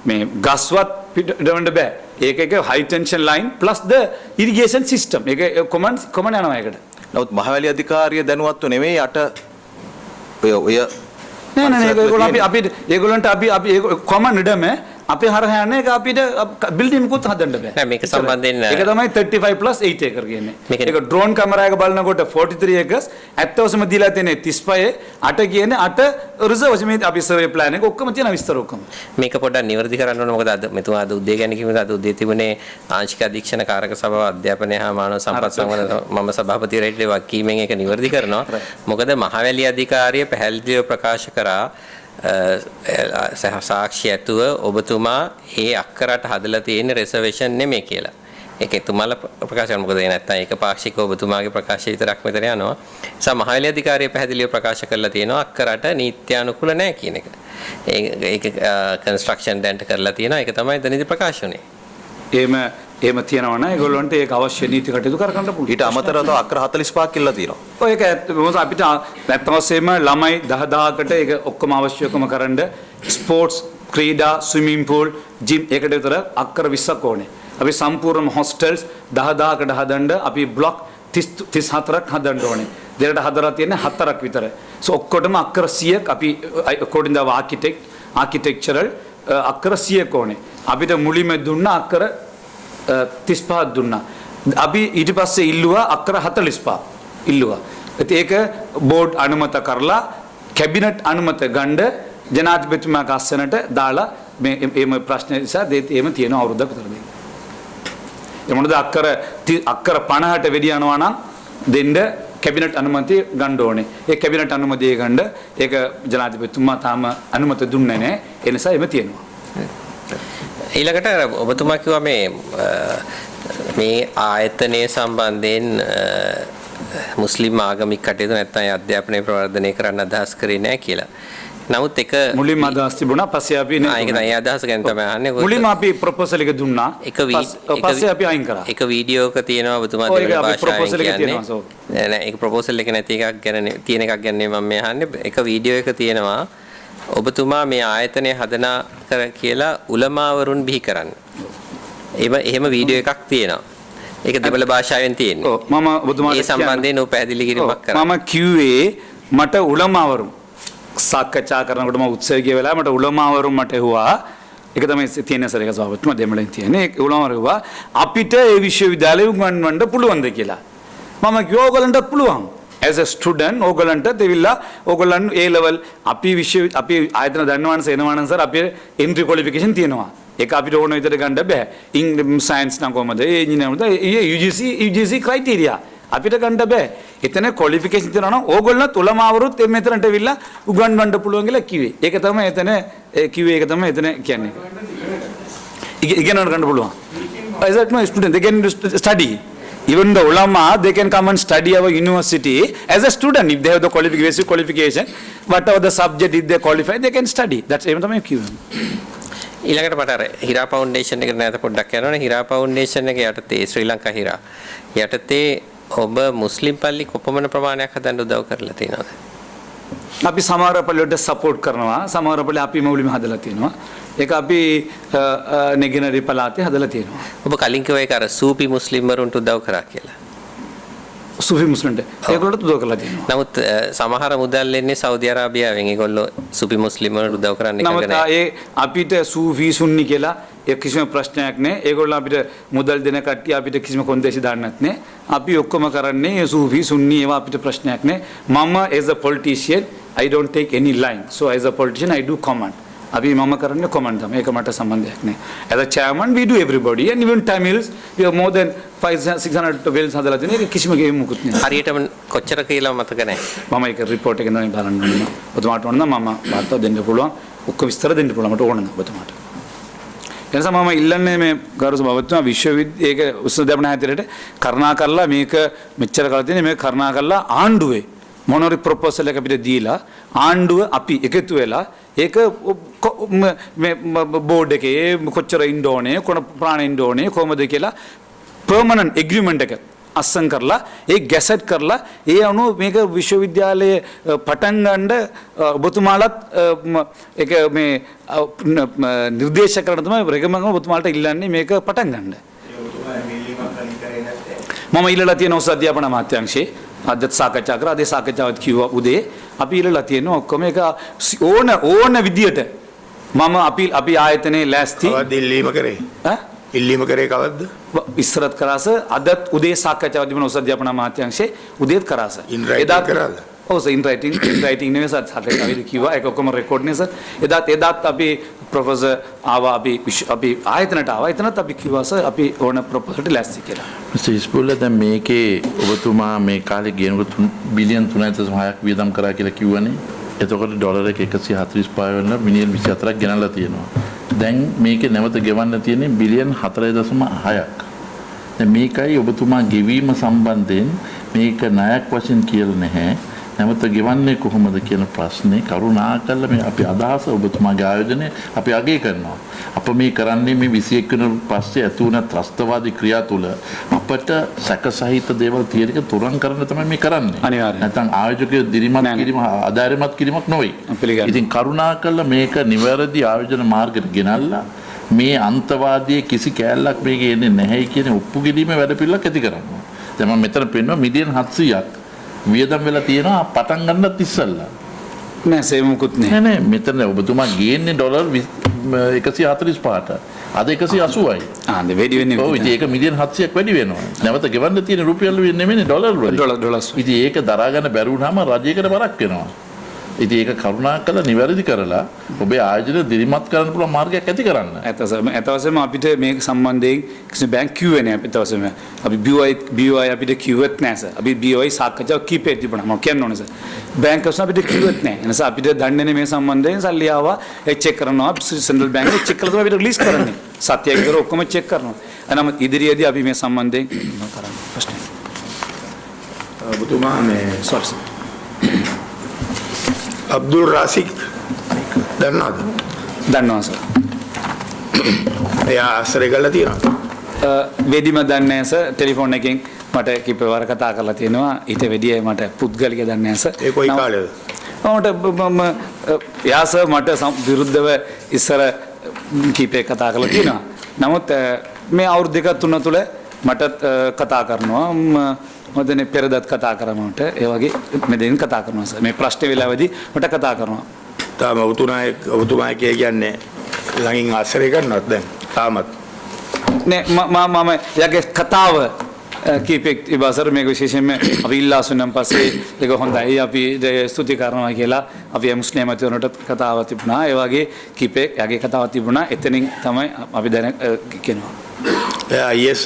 මේ ගස්වත් ඉඩවන්න බෑ. ඒක high tension line plus the irrigation system. ඒක කොමන් යනවා ඒකට. නමුත් මහවැලි අධිකාරිය දැනුවත්ව නෙමෙයි යට ඔය නෑ ඒගොල්ලන්ට අපි කොමන් ඉඩම අපේ හරහා යන්නේ ඒක අපිට බිල්ඩින් මුකුත් හදන්න බෑ. නෑ මේක සම්බන්ධයෙන් ඒක තමයි 35+8 acre කියන්නේ. ඒක ඩ්‍රෝන් කැමරාවක බලනකොට 43 acres ඇත්තවසම දීලා තියෙන්නේ 35 8 කියන්නේ 8 රිසර්ව් මේ අපි සර්වේ ප්ලෑන් එක ඔක්කොම තියෙන විස්තර ඔක්කොම. මේක පොඩ්ඩක් නිවැරදි කරන්න ඕන. මොකද අද මෙතුමා අද උදේ ගැන කිව්වද අද උදේ තිබුණේ ආංශික අධීක්ෂණ කාරක සභාව අධ්‍යාපනය හා මානව සම්පත් සංවර්ධන මම සභාපති රෙඩ්ලේ වකීමෙන් ඒක නිවැරදි කරනවා. මොකද මහවැලි අධිකාරිය පැහැදිලිව ප්‍රකාශ කරා සාක්ෂි ඇතුව ඔබතුමා ඒ අක්කරට හදලා තියෙන රිසර්වේෂන් නෙමෙයි කියලා. ඒක එතුමාලා ප්‍රකාශ කරන මොකද නැත්තම් ඒක පාක්ෂිකව ඔබතුමාගේ ප්‍රකාශය විතරක් මෙතන යනවා. ඒ මහවැලි අධිකාරිය පැහැදිලිව ප්‍රකාශ කරලා තියෙනවා අක්කරට නීත්‍යානුකූල නැහැ කියන එක. ඒක කන්ස්ට්‍රක්ෂන් දැන්ට කරලා තියෙනවා. ඒක තමයි එතනදී ප්‍රකාශ වුනේ. එහෙම තියනවා නම් ඒගොල්ලන්ට ඒක අවශ්‍ය නීති කටයුතු කරගන්න පුළුවන්. ඊට අමතරව අක්කර 45ක් කියලා තියෙනවා. ඔය ඒක මොකද අපිට නැත්නම් වශයෙන්ම ළමයි 10000කට ඒක ඔක්කොම අවශ්‍යකම කරන්න ස්පෝර්ට්ස් ක්‍රීඩා ස්විමින් pool ජිම් ඒකට විතර අක්කර 20ක් ඕනේ. අපි සම්පූර්ණ හොස්ටල්ස් 10000කට හදන්න අපි බ්ලොක් 34ක් හදන්න ඕනේ. දෙකට හදලා තියෙන්නේ 4ක් විතර. ඔක්කොටම අක්කර 100ක් අපි according to architectural අක්කර 100ක් ඕනේ. අපිට මුලින්ම දුන්න අක්කර 35ක් දුන්නා. අපි ඊට පස්සේ ඉල්ලුවා අක්කර 45 ඉල්ලුවා. ඒක බෝඩ් අනුමත කරලා කැබිනට් අනුමත ගන්න ජනාධිපතිතුමාගේ අස්සනට දාලා මේ ප්‍රශ්න නිසා එහෙම තියෙන අවුරුද්දක් විතර දෙන්න. ඒ මොනද අක්කර 50ට වැඩි යනවා නම් දෙන්න කැබිනට් අනුමැතිය ගන්න ඕනේ. ඒ කැබිනට් අනුමැතිය ගන්න ඒක ජනාධිපතිතුමා තාම අනුමත දුන්නේ නැහැ. ඒ නිසා එහෙම තියෙනවා. ඊළඟට ඔබතුමා කිව්වා මේ ආයතනය සම්බන්ධයෙන් මුස්ලිම් ආගමික කටයුතු නැත්නම් අධ්‍යාපනය ප්‍රවර්ධනය කරන්න අදහස් කරේ නැහැ කියලා. නමුත් ඒක මුලින්ම අදහස් තිබුණා පස්සේ අපි ඒක තමයි අදහස ගැන තමයි අහන්නේ. මුලින්ම අපි ප්‍රොපෝසල් එක දුන්නා. පස්සේ අපි අයින් කරා. ඒක වීඩියෝ එක තියෙනවා ඔබතුමා දෙවන භාෂාවෙන් කියන්නේ. නෑ ඒක ප්‍රොපෝසල් එක නැති එකක් ගැන තියෙන එකක් ගැන මම අහන්නේ. ඒක වීඩියෝ එක තියෙනවා. ඔබතුමා මේ ආයතනය හදනා කර කියලා උලමාවරුන් බිහි කරන්න. එහෙම වීඩියෝ එකක් තියෙනවා. ඒක දෙබල භාෂාවෙන් තියෙන්නේ. ඔව් මම ඔබතුමාට ඒ සම්බන්ධයෙන් ඔය පැහැදිලි කිරීමක් කරා. මම කිව්වේ මට උලමාවරුන් සාකච්ඡා කරනකොට මම උත්සවය ගිය වෙලාව මට උලමාවරුන් මට ඇහුවා. ඒක තමයි තියෙන සරේක සභාපතිතුමා දෙමළෙන් තියෙන්නේ. ඒ උලමාවරු අපිට ඒ විශ්වවිද්‍යාලෙ උගන්වන්න පුළුවන්ද කියලා. මම කිව්වා ඕගලන්ට පුළුවන්. as a student ඕගලන්ට දෙවිලා ඕගලන් A level අපි ආයතන දන්නවන්ස එනවනම් සර් අපේ entry qualification තියෙනවා. ඒක අපිට ඕන විදිහට ගන්න බෑ. science නම් කොහමද? engineering UGC criteria අපිට ගන්න බෑ. එතන qualification තියෙනවා නම් ඕගොල්ලන්ත් උලමාවරුත් මෙතනට ඇවිල්ලා උගන්වන්න පුළුවන් කියලා කිව්වේ. ඒක තමයි එතන කිව්වේ. ඒක තමයි එතන කියන්නේ. ඉගෙන ගන්න පුළුවන්. as a student they can study. Even the ulama, they can come and study our university as a student. If they have the basic qualification, whatever the subject if they qualify, they can study. That's even the main ඊළඟට මට අර Hira foundation එකට නැවත පොඩ්ඩක් යනවනේ. Hira foundation එක යටතේ ශ්‍රී ලංකා හිරා යටතේ ඔබ මුස්ලිම් පල්ලි කොපමණ ප්‍රමාණයක් හදන්න උදව් කරලා තියෙනවද? අපි සමහර පල්ලි වලට සපෝට් කරනවා. සමහර පල්ලි අපි මුලින්ම හදලා තියෙනවා. ඒක අපි නෙගිනරි පළාතේ හදලා තියෙනවා. ඔබ කලින් කිව්වා ඒක අර සූපි මුස්ලිම් වරුන්ට උදව් කරා කියලා. සූෆි මුස්ලිම්ට ඒගොල්ලොත් උදව් කරලා තියෙනවා. නමුත් සමහර මුදල් එන්නේ සෞදි අරාබියාවෙන්. ඒගොල්ලෝ සූපි මුස්ලිම් වරුන්ට උදව් කරන්න එක නමුත් ඒ අපිට සූෆි සුන්නි කියලා ඒ කිසිම ප්‍රශ්නයක් නැහැ. ඒගොල්ලෝ අපිට මුදල් දෙන කට්ටිය අපිට කිසිම කොන්දේසි දාන්නත් නැහැ. අපි ඔක්කොම කරන්නේ සූෆි සුන්නි ඒවා අපිට ප්‍රශ්නයක් නැහැ. මම as a politician I don't take any line. So as a politician I do command. අපි මම කරන්නේ කොමන්ඩ් තමයි. ඒක මට සම්බන්ධයක් නැහැ. as a chairman we do everybody and even Tamils we have more than 500-600 wells හදලා තියෙනවා. ඒක කිසිම ගෙවීමක් මුකුත් නැහැ. හරියටම කොච්චර කියලා මතක නැහැ. මම ඒක report එකෙන් තමයි බලන්න ඕනේ. ඔතමාට ඕන නම් මම වාර්තාව දෙන්න පුළුවන්. ඔක්කොම විස්තර දෙන්න පුළුවන් මට ඕන නම් ඔතමාට. එනිසා මම ඉල්ලන්නේ මේ ගරු සභාපතිතුමා විශ්වවිද්‍යාලයේ ඒක උසස් අධ්‍යාපන ආයතනයට කරුණා කරලා මේක මෙච්චර කරලා තියෙන මේක කරුණා කරලා ආණ්ඩුවේ මොනරි ප්‍රොපෝසල් එක අපිට දීලා ආණ්ඩුව අපි එකතු වෙලා ඒක මේ බෝඩ් එකේ කොච්චර ඉන්න ඕනේ කොන ප්‍රාණ ඉන්න ඕනේ කොහමද කියලා පර්මනන්ට් එග්‍රීමන්ට් එක අස්සම් කරලා ඒ ගැසට් කරලා ඒ අනුව මේක විශ්වවිද්‍යාලයේ පටන් ගන්න ඔබතුමාලත් ඒක මේ නිර්දේශ කරන තමයි රෙකමන්ඩ් ඔබතුමාලට ඉල්ලන්නේ මේක පටන් ගන්න. මම ඉල්ලලා තියෙන උසස් අධ්‍යාපන අමාත්‍යාංශයේ අද සාකච්ඡා කරා අද සාකච්ඡාවත් කිව්වා උදේ අපි ඉල්ලලා තියෙනවා ඔක්කොම ඒක ඕන විදියට මම අපි ආයතනයේ ලෑස්ති කවද්ද ඉල්ලීම කරේ? ඉල්ලීම කරේ කවද්ද? ඉස්සරත් කරාස අදත් උදේ සාකච්ඡාව තිබුණ උසස් අධ්‍යාපන අමාත්‍යාංශයේ උදේත් කරාස. එදා කරාද? ඔව් සර් ඉන් රයිටින් නෙවෙයි සර් සාකච්ඡාවේදී කිව්වා ඒක ඔක්කොම රෙකෝඩ් නේ සර්. එදාත් අපි ප්‍රොෆෙසර් ආවා අපි ආයතනට ආවා. එතනත් අපි කිව්වා සර් අපි ඕන ප්‍රොපෝසල්ට ලෑස්ති කියලා. Mr. Isbulla දැන් මේකේ ඔබතුමා මේ කාලේ ගෙනකොට බිලියන් 3.6ක් වියදම් කරා කියලා කිව්වනේ. එතකොට ඩොලර් එක 145 වෙන මිලියන් 24ක් ගෙනල්ලා තියෙනවා. දැන් මේකේ නැවත ගෙවන්න තියෙන්නේ බිලියන් 4.6ක්. දැන් මේකයි ඔබතුමා ගෙවීම සම්බන්ධයෙන් මේක ණයක් වශයෙන් කියලා නැහැ. නැවත ගෙවන්නේ කොහොමද කියන ප්‍රශ්නේ කරුණාකරලා මේ අපි අදහස ඔබතුමාගේ ආයෝජනය අපි අගය කරනවා. අප මේ කරන්නේ මේ 21 වෙනි පස්සේ ඇති වුණ ත්‍රස්තවාදී ක්‍රියා තුළ අපට සැකසහිත දේවල් තියෙන එක තුරන් කරන්න තමයි මේ කරන්නේ. අනිවාර්යයෙන්. නැත්නම් ආයෝජකයෝ දිරිමත් කිරීම අදාළමත් කිරීමක් නොවේ. ඉතින් කරුණාකරලා මේක නිවැරදි ආයෝජන මාර්ගයට ගෙනල්ලා මේ අන්තවාදී කිසි කෑල්ලක් මේකේ එන්නේ නැහැ කියන ඔප්පු කිරීමේ වැඩපිළිවෙලක් ඇති කරනවා. දැන් මම මෙතන පෙන්වනවා මිලියන් 700ක් වියදම් වෙලා තියෙනවා පටන් ගන්නත් ඉස්සෙල්ලා. නෑ සේමුකුත් නෑ. නෑ මෙතන ඔබතුමා ගේන්නේ ඩොලර් 145ට. අද 180යි. වැඩි වෙන්නේ. ඔව් ඉතින් ඒක මිලියන් 700ක් වැඩි වෙනවා. නැවත ගෙවන්න තියෙන රුපියල් නෙමෙයි ඩොලර් වලින්. ඩොලර්ස්. ඉතින් ඒක දරා ගන්න බැරි වුණාම රජයකට බරක් වෙනවා. ඉතින් ඒක කරුණාකරලා නිවැරදි කරලා ඔබේ ආයෝජන දිරිමත් කරන්න පුළුවන් මාර්ගයක් ඇති කරන්න. ඇතවසම අපිට මේක සම්බන්ධයෙන් කිසි බැංක් කිව්වේ නෑ ඇතවසම. අපි BOI අපිට කිව්වෙත් නෑ සර්. අපි BOI සාකච්ඡාවක් කීපයක් තිබුණා. මම කියන්න ඕනේ සර්. බැංකර්ස් අපිට කිව්වෙත් නෑ. එනිසා අපිට දන්නේ නෑ මේ සම්බන්ධයෙන් සල්ලි ආවා ඒ චෙක් කරනවා සෙන්ට්‍රල් බැංක් එක චෙක් කරලා තමයි අපිට රිලීස් කරන්නේ. සත්‍යයක් කර ඔක්කොම චෙක් කරනවා. එනම ඉදිරියේදී අපි මේ සම්බන්ධයෙන් කරන්න ප්‍රශ්න. ඔබතුමා මේ සෝරි සර්. අබ්දුල් රාසික් දන්නවද? දන්නවා සර්. එයා ආශ්‍රය කරලා තියෙනවා. වෙදිම දන්නේ නැහැ සර්. ටෙලිෆෝන් එකෙන් මට කිප්පවර කතා කරලා තියෙනවා. ඊට වැඩිය මට පුද්ගලික දන්නේ නැහැ සර්. ඒ කොයි කාලේද? යාස මට විරුද්ධව ඉස්සර කීපේ කතා කරලා තියෙනවා. නමුත් මේ අවුරුදු දෙක තුන තුළ මටත් කතා කරනවා මදනේ පෙරදත් කතා කරනකොට ඒ වගේ මෙතෙන් කතා කරනවා සර්. මේ ප්‍රශ්න වෙලාවේදී මට කතා කරනවා. තාම ඔබතුමා කියන්නේ ළඟින් ආශ්‍රය කරනවද දැන්? තාමත් නෑ මම යගේ කතාව කීපෙක් ඉබසර මේක විශේෂයෙන්ම අපි ඉල්ලාසුනම් පස්සේ ඒක හොඳයි අපි ස්තුති කරනවා කියලා අපි මුස්ලිම් අතනට කතාවක් තිබුණා. ඒ වගේ කීපෙක් යගේ කතාවක් තිබුණා. එතනින් තමයි අපි දැන කියනවා. IS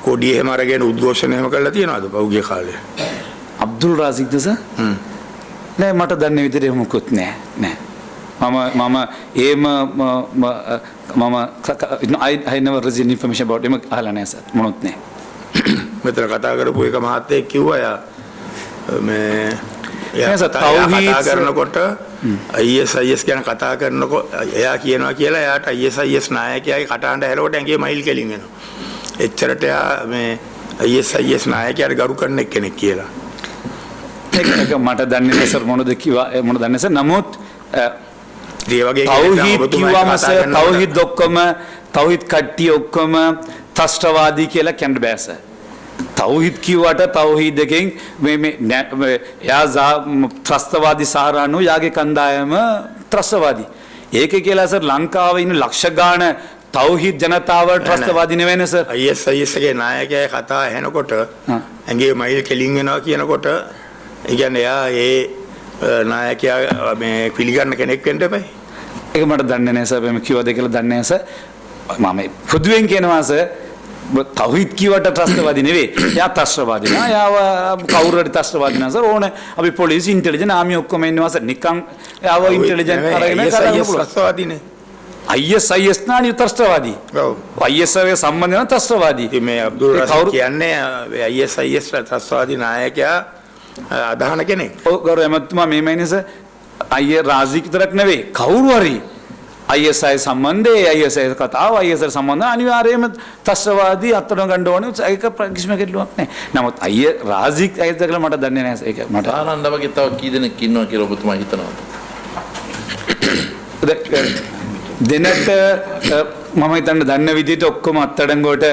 කොඩිය එහෙම අරගෙන උද්ඝෝෂණ එහෙම කරලා තියනවාද පහුගිය කාලේ? අබ්දුල් රාසික්ද සර්? නෑ මට දන්නේ විදිහට මොකුත් නෑ. මම I never received information about him අහලා නෑ සර්. මොනොත් නෑ. මෙතන කතා කරපු එක මහත්තයෙක් කිව්වා යා මේ කතා කරනකොට IS ගැන කතා කරනකොට එයා කියනවා කියලා එයාට IS නායකයාගේ කටහඬ ඇහෙනකොට ඇඟේ මයිල් කෙලින් වෙනවා. එච්චරට යා මේ IS නායකයාට ගරු කරන කෙනෙක් කියලා. ඒක මට දන්නේ නැහැ සර් මොනවද කිව්වා මොනවද දන්නේ සර්. නමුත් ඒ වගේ තවහීද් කිව්වම සර් තවහීද් ඔක්කොම තවහීද් කට්ටිය ඔක්කොම ත්‍රස්තවාදී කියලා කියන්න බෑ සර්. තවහීද් කිව්වට තවහීද් එකෙන් මේ යා ත්‍රස්තවාදී සහරානු යාගේ කණ්ඩායම ත්‍රස්තවාදී. ඒක කියලා සර් ලංකාවේ ඉන්න ලක්ෂ ගාන තවහීද් ජනතාව ත්‍රස්තවාදී නෙවෙයි සර්. IS ගේ නායකයා කතා ඇහෙනකොට ඇඟේ මයිල් කෙලින් වෙනවා කියනකොට ඒ කියන්නේ යා ඒ නායකයා මේ පිළිගන්න කෙනෙක් වෙන්න එපයි. ඒක මට දන්නේ නැහැ සර්. මම කිව්වද කියලා දන්නේ නැහැ සර්. මම පොදුවෙන් කියනවා සර් තවහීද් කිව්වට ත්‍රස්තවාදී නෙවෙයි. යා ත්‍රස්තවාදී නා. යාව කවුරු හරි ත්‍රස්තවාදී නා සර්. ඕනේ අපි පොලිස් ඉන්ටෙලිජන්ස් ආමි ඔක්කොම ඉන්නවා සර්. නිකන් යාව ඉන්ටෙලිජන්ස් අරගෙන ත්‍රස්තවාදීනේ. ISIS නානි ත්‍රස්තවාදී. ඔව්. IS ගේ සම්බන්ධන ත්‍රස්තවාදී. ඉතින් මේ අබ්දුල් ඒ රසීද් කවුරු- කියන්නේ ISIS ත්‍රස්තවාදී නායකයා අදහන කෙනෙක්. ඔව් ගෞරව එමෙතුමා මේ මයිනස අයියේ රාජික විතරක් නෙවෙයි කවුරු හරි ISI සම්බන්ධයේ ISI කතාව ISI සම්බන්ධ අනිවාර්යයෙන්ම ත්‍රස්තවාදී අත්අඩංගුවට ගන්න ඕනේ ඒක කිසිම ගැටලුවක් නැහැ. නමුත් අයියේ රාජික අයිද කියලා මට දන්නේ නැහැ ඒක මට ආනන්ද වගේ තව කී දෙනෙක් ඉන්නවා කියලා ඔබතුමා හිතනවාද? දෙනට මම හිතන්නේ දන්න විදිහට ඔක්කොම අත්අඩංගුවට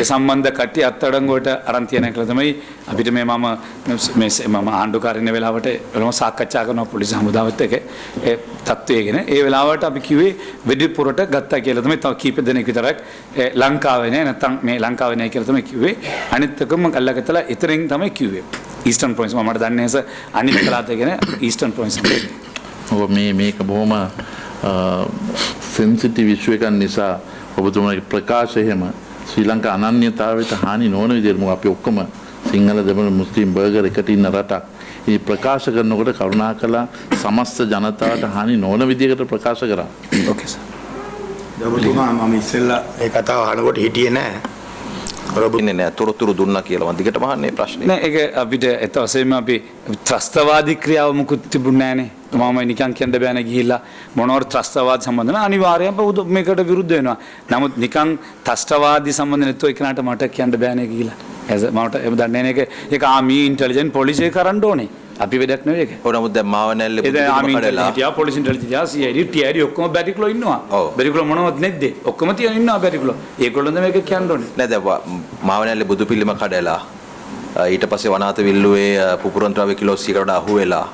සම්බන්ධ කට්ටිය අත්අඩංගුවට අරන් තියන කියලා තමයි අපිට මම ආණ්ඩුකාරින වෙලාවට වෙලම සාකච්ඡා කරනවා පොලිස් හමුදාවත් එක්ක ඒ තත්ත්වයේගෙන ඒ වෙලාවට අපි කිව්වේ වෙඩිපුරට ගත්තා කියලා තමයි තව කීප දෙනෙක් විතරක් ලංකාවේ නෑ නැත්නම් මේ ලංකාවේ නෑ කියලා තමයි කිව්වේ අනිත් එකම කල්ලාගත්තලා ඉතින් තමයි කිව්වේ ඊස්ටර්න් ප්‍රොවින්ස් මට දන්නේ නැහැ අනිත් පළාතේගෙන ඊස්ටර්න් ප්‍රොවින්ස් ඔබ මේක බොහොම සෙන්සිටිව් ඉෂුව එකක් නිසා ඔබතුමාගේ ප්‍රකාශය එහෙම ශ්‍රී ලංකා අනන්‍යතාවයට හානි නොවන විදිහට මොකද අපි ඔක්කොම සිංහල දෙමළ මුස්ලිම් බර්ගර් එකට ඉන්න රටක්. මේ ප්‍රකාශ කරනකොට කරුණාකරලා සමස්ත ජනතාවට හානි නොවන විදිහකට ප්‍රකාශ කරා. ඕකේ සර්. ඔබතුමා මම ඉස්සෙල්ලා ඒ කතාව අහනකොට හිටියේ නෑ. ඉන්නේ නෑ තොරතුරු දුන්නා කියලා මම දිගටම අහන්නේ ප්‍රශ්නේ. නෑ ඒක අපිට ඒත් වශයෙන්ම අපි ත්‍රස්තවාදී ක්‍රියාව මුකුත් තිබුණේ නෑනේ. මම නිකන් කියන්න බෑනේ ගිහිල්ලා මොනවාර ත්‍රස්තවාද සම්බන්ධන අනිවාර්යයෙන්ම මේකට විරුද්ධ වෙනවා. නමුත් නිකන් ත්‍රස්තවාදී සම්බන්ධ නැතුව එකනට මට කියන්න බෑනේ ගිහිල්ලා. මට එහෙම දන්නේ නැහැ ඒක ආමී ඉන්ටෙලිජන්ට් පොලිස් එක කරන්න ඕනේ. අපි වැඩක් නෙවෙයි ඒක. ඔව් නමුත් දැන් මාවනැල්ලේ ආමී කඩලා intelligent police intelligent CID TID ඔක්කොම බැරිකුලෝ ඉන්නවා. ඔව්. බැරිකුලෝ මොනවත් නැද්ද? ඔක්කොම තියන ඉන්නවා බැරිකුලෝ. ඒගොල්ලොන්ද මේක කියන්න ඕනේ. නෑ දැන් මාවනැල්ලේ බුදු පිළිම කඩලා ඊට පස්සේ වනාත විල්ලුවේ පුපුරන් ද්‍රව්‍ය කිලෝ 100කට අහු වෙලා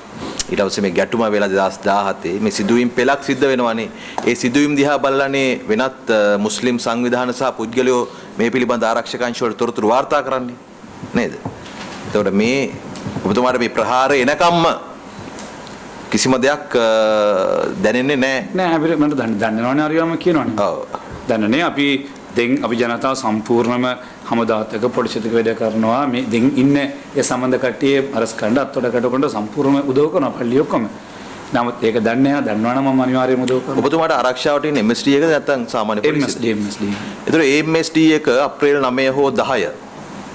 ඊට පස්සේ මේ ගැටුම වෙලා 2017 මේ සිදුවීම් පෙළක් සිද්ධ වෙනවානේ. ඒ සිදුවීම් දිහා බලලානේ වෙනත් මුස්ලිම් සංවිධාන සහ පුද්ගලයෝ මේ පිළිබඳ ආරක්ෂක අංශවල තොරතුරු වාර්තා කරන්නේ නේද? එතකොට මේ ඔබතුමාට මේ ප්‍රහාරය එනකම්ම කිසිම දෙයක් දැනෙන්නේ නැහැ. නෑ අපිට මට දන්නවනේ අරියම කියනවනේ. ඔව්. දන්නනේ අපි දැන් අපි ජනතාව සම්පූර්ණම හමුදාවත් එක්ක පොලිසියට වැඩ කරනවා මේ දැන් ඉන්න ඒ සම්බන්ධ කට්ටිය අරස් කණ්ඩ අත්වඩ කොට සම්පූර්ණම උදව් කරනවා පල්ලිය ඔක්කොම. නමුත් ඒක දන්නේ නැහැ දන්නවනම් මම අනිවාර්යයෙන්ම උදව් කරනවා. ඔබතුමාට ආරක්ෂාවට ඉන්නේ MSD එකද නැත්නම් සාමාන්‍ය පොලිසියද? MSD. ඒතර MSD එක අප්‍රේල් 9 හෝ 10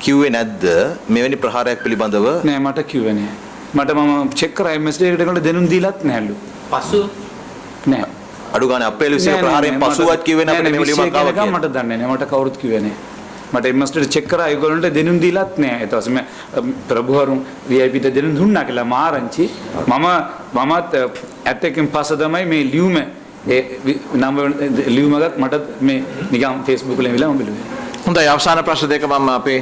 කිව්වේ නැද්ද මෙවැනි ප්‍රහාරයක් පිළිබඳව? නෑ මට කිව්වේ නෑ. මට මම චෙක් කරා MSD එකට ඒකට දෙනුම් දීලත් නැහැලු. පසු නෑ. අඩු ගානේ අප්‍රේල් 20 ප්‍රහාරයෙන් පසුවත් කිව්වේ නැහැ මේ ලියුමක් ආවා කියලා. මට දන්නේ නෑ. මට කවුරුත් කිව්වේ නෑ. මට MSD චෙක් කරා ඒගොල්ලන්ට දෙනුම් දීලත් නෑ. ඊට පස්සේ මම ප්‍රභුවරුන් VIP ට දෙනුම් දුන්නා කියලා මාරංචි. මමත් ඇට් එකෙන් පස්සේ තමයි මේ ලියුම ඒ නම්බර් ලියුමක් මට මේ නිකන් Facebook වලින් එවිලා මම බැලුවේ. හොඳයි අවසාන ප්‍රශ්න දෙක මම අපේ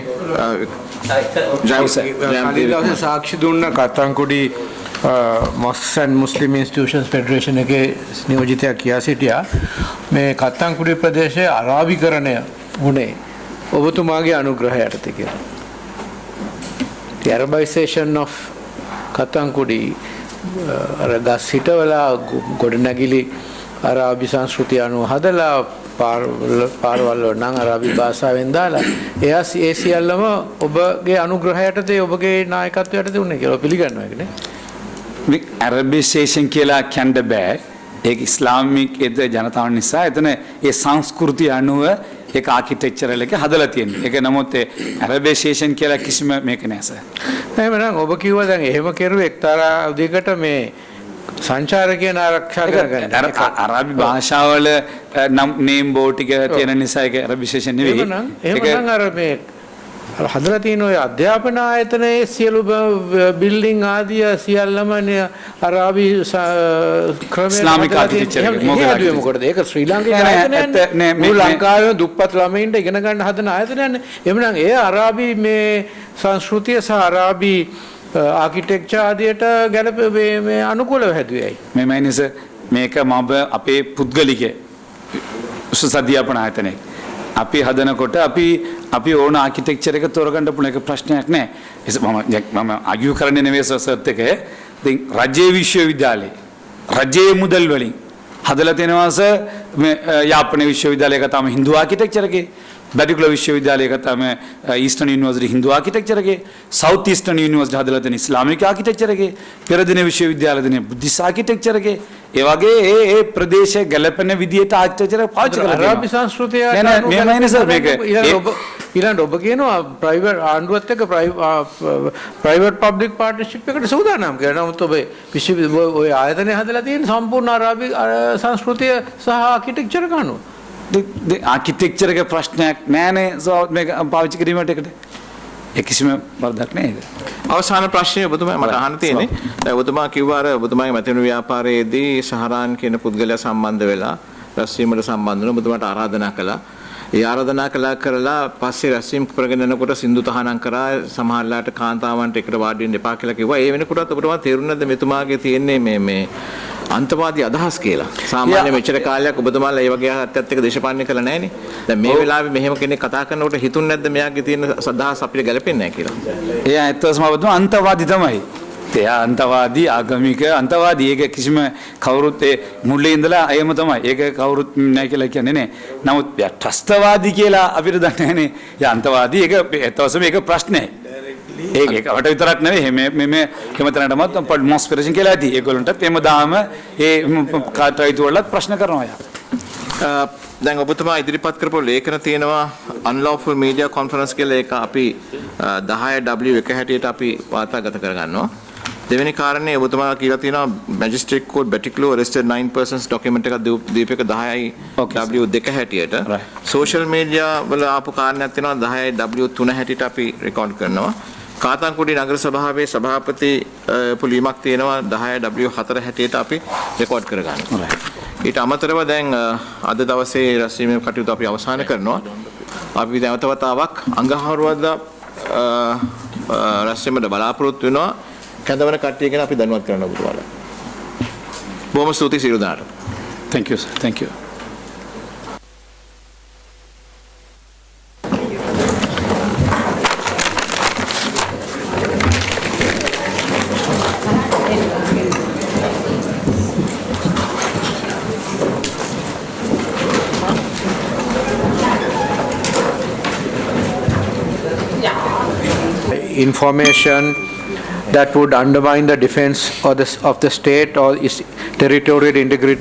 කලින් සාක්ෂි දුන්න කතන්කුඩි Mosques and Muslim Institutions Federation එකේ නියෝජිතයා කියා සිටියා මේ කත්තන්කුඩි ප්‍රදේශයේ අරාබිකරණය වුණේ ඔබතුමාගේ අනුග්‍රහය යටතේ කියලා. The Arabization of කත්තන්කුඩි අර ගස් හිටවලා ගොඩනැගිලි අරාබි සංස්කෘතිය අනුව හදලා පාරවල් වල නම් අරාබි භාෂාවෙන් දාලා ඒ සියල්ලම ඔබගේ අනුග්‍රහය යටතේ ඔබගේ නායකත්වය යටතේ උන්නේ කියලා පිළිගන්නවා ඒකනේ. මේ අරබිසේෂන් කියලා කියන්න බෑ. ඒක ඉස්ලාමික් ජනතාව නිසා එතන ඒ සංස්කෘතිය අනුව ඒක ආකිටෙක්චරල් එක හදලා තියෙනවා. ඒක නමුත් ඒ අරබිසේෂන් කියලා කිසිම මේක නෑ සර්. එහෙනම් ඔබ කිව්වා දැන් එහෙම කෙරුවේ එක්තරා උදයකට මේ සංචාරකයන් ආරක්ෂා කරගන්න. අරාබි භාෂාවල නම් නේම් බෝඩ් ටික තියෙන නිසා ඒක අරබිසේෂන් නෙවෙයි. එහෙනම් අර මේ හදලා තියෙන ඔය අධ්‍යාපන ආයතනයේ සියලු බිල්ඩින් ආදිය සියල්ලම අරාබි ක්‍රමයෙන් ඉස්ලාමික ආකිටෙක්චර් එක මොකද ඒක ශ්‍රී ලාංකික ආයතනයනේ මේ ලංකාවේ දුප්පත් ළමයින්ට ඉගෙන ගන්න හදන ආයතනයනේ. එහෙනම් ඒ අරාබි මේ සංස්කෘතිය සහ අරාබි ආකිටෙක්චර් ආදියට ගැළපෙ මේ අනුකූලව හැදුවේයි. මේ මයිනස මේක මම අපේ පුද්ගලික උසස් අධ්‍යාපන ආයතනයේ අපි හදනකොට අපි ඕන ආකිටෙක්චර් එක තෝරගන්න පුළුවන් එක ප්‍රශ්නයක් නෑ. මම ආගියු කරන්නේ නෙවෙයි සර්ත් එක. දැන් රජයේ විශ්වවිද්‍යාලේ රජයේ මුදල් වලින් හදලා තියෙනවා මේ යාපන විශ්වවිද්‍යාලයක තමයි හින්දු ආකිටෙක්චර් එකේ බැටිකුලර් විශ්වවිද්‍යාලයක තමයි eastern university Hindu architecture south eastern university හදලා තියෙන ඉස්ලාමික ආකිටෙක්චර් පෙරදින විශ්වවිද්‍යාලය දෙන බුද්ධිස් ආකිටෙක්චර් ඒ වගේ ඒ ප්‍රදේශයේ ගැලපෙන විදියට ආකිටෙක්චර් පාවිච්චි කරලා තියෙනවා. අරාබි සංස්කෘතිය මේමයිනේ සර් මේක ඊළඟ ඔබ කියනවා ප්‍රයිවට් ආණ්ඩුවත් එක්ක ප්‍රයිවට් පබ්ලික් පාර්ට්නර්ෂිප් එකට සූදානම් කියලා. නමුත් ඔබ ඔය ආයතනය හදලා තියෙන සම්පූර්ණ අරාබි සංස්කෘතිය සහ ආකිටෙක්චර් කනුව. ආකිටෙක්චර් එක ප්‍රශ්නයක් නෑනේ මේක පාවිච්චි කිරීමට එකට. ඒ කිසිම වරදක් නෑ ඒක. අවසාන ප්‍රශ්නය ඔබතුමා මට අහන්න තියෙන්නේ. දැන් ඔබතුමා කිව්වා අර ඔබතුමාගේ මැතිවරණ ව්‍යාපාරයේදී ශහරාන් කියන පුද්ගලයා සම්බන්ධ වෙලා රැස්වීමට සම්බන්ධ වෙන ඔබතුමාට ආරාධනා කළා. ඒ ආරාධනා කරලා පස්සේ රැස්වීම කරගෙන යනකොට සින්දු තහනම් කරා සමහරලාට කාන්තාවන්ට එකට වාඩි වෙන්න එපා කියලා කිව්වා. ඒ වෙනකොටත් ඔබතුමා තේරුණාද මෙතුමාගේ තියෙන්නේ මේ අන්තවාදී අදහස් කියලා. සාමාන්‍ය මෙච්චර කාලයක් ඔබතුමාලා ඒ වගේ අහත්තත් එක්ක දේශපාලනය කළා නැහැනේ. දැන් මේ වෙලාවේ මෙහෙම කෙනෙක් කතා කරනකොට හිතුන්නේ නැද්ද මෙයාගේ තියෙන සදාහස් අපිට ගැලපෙන්නේ නැහැ කියලා? එයා ඇත්තටම ඔබතුමා අන්තවාදී තමයි. එයා අන්තවාදී ආගමික අන්තවාදී ඒක කිසිම කවුරුත් ඒ මුල්ලේ ඉඳලා එහෙම තමයි. ඒක කවුරුත් නැහැ කියලා කියන්නේ නැහැ. නමුත් එයා ත්‍රස්තවාදී කියලා අපිට දන්නේ නැහැනේ. එයා අන්තවාදී ඒක ඇත්තටම ඒක ප්‍රශ්නයක්. ඒක වට විතරක් නෙවෙයි මේ හැමතැනටම මොස්පිරේෂන් කියලා ඇති. ඒගොල්ලන්ටත් එහෙම දාම ඒ කාටයිතු වලත් ප්‍රශ්න කරනවා යා. දැන් ඔබතුමා ඉදිරිපත් කරපු ලේඛන තියෙනවා unlawful media conference කියලා ඒක අපි 10W1 හැටියට අපි වාර්තාගත කරගන්නවා. දෙවෙනි කාරණේ ඔබතුමා කියලා තියෙනවා magistrate court Batticalow arrested 9 persons document එකක් දීපේක 10W2 හැටියට. social media වල ආපු කාරණයක් තියෙනවා 10W3 හැටියට අපි රෙකෝඩ් කරනවා. කාතන්කුඩි නගර සභාවේ සභාපති පුලීමක් තියෙනවා 10W4 හැටියට අපි රෙකෝඩ් කරගන්නවා. ඊට අමතරව දැන් අද දවසේ රැස්වීමේ කටයුතු අපි අවසන් කරනවා. අපි නැවත වතාවක් අඟහරුවාදා රැස්වීමට බලාපොරොත්තු වෙනවා. කැඳවන කට්ටිය ගැන අපි දැනුවත් කරන්න ඔබතුමාලා. බොහොම ස්තුතියි සියලු දෙනාට. Thank you sir. Thank you. Information that would undermine the defense of the state or its territorial integrity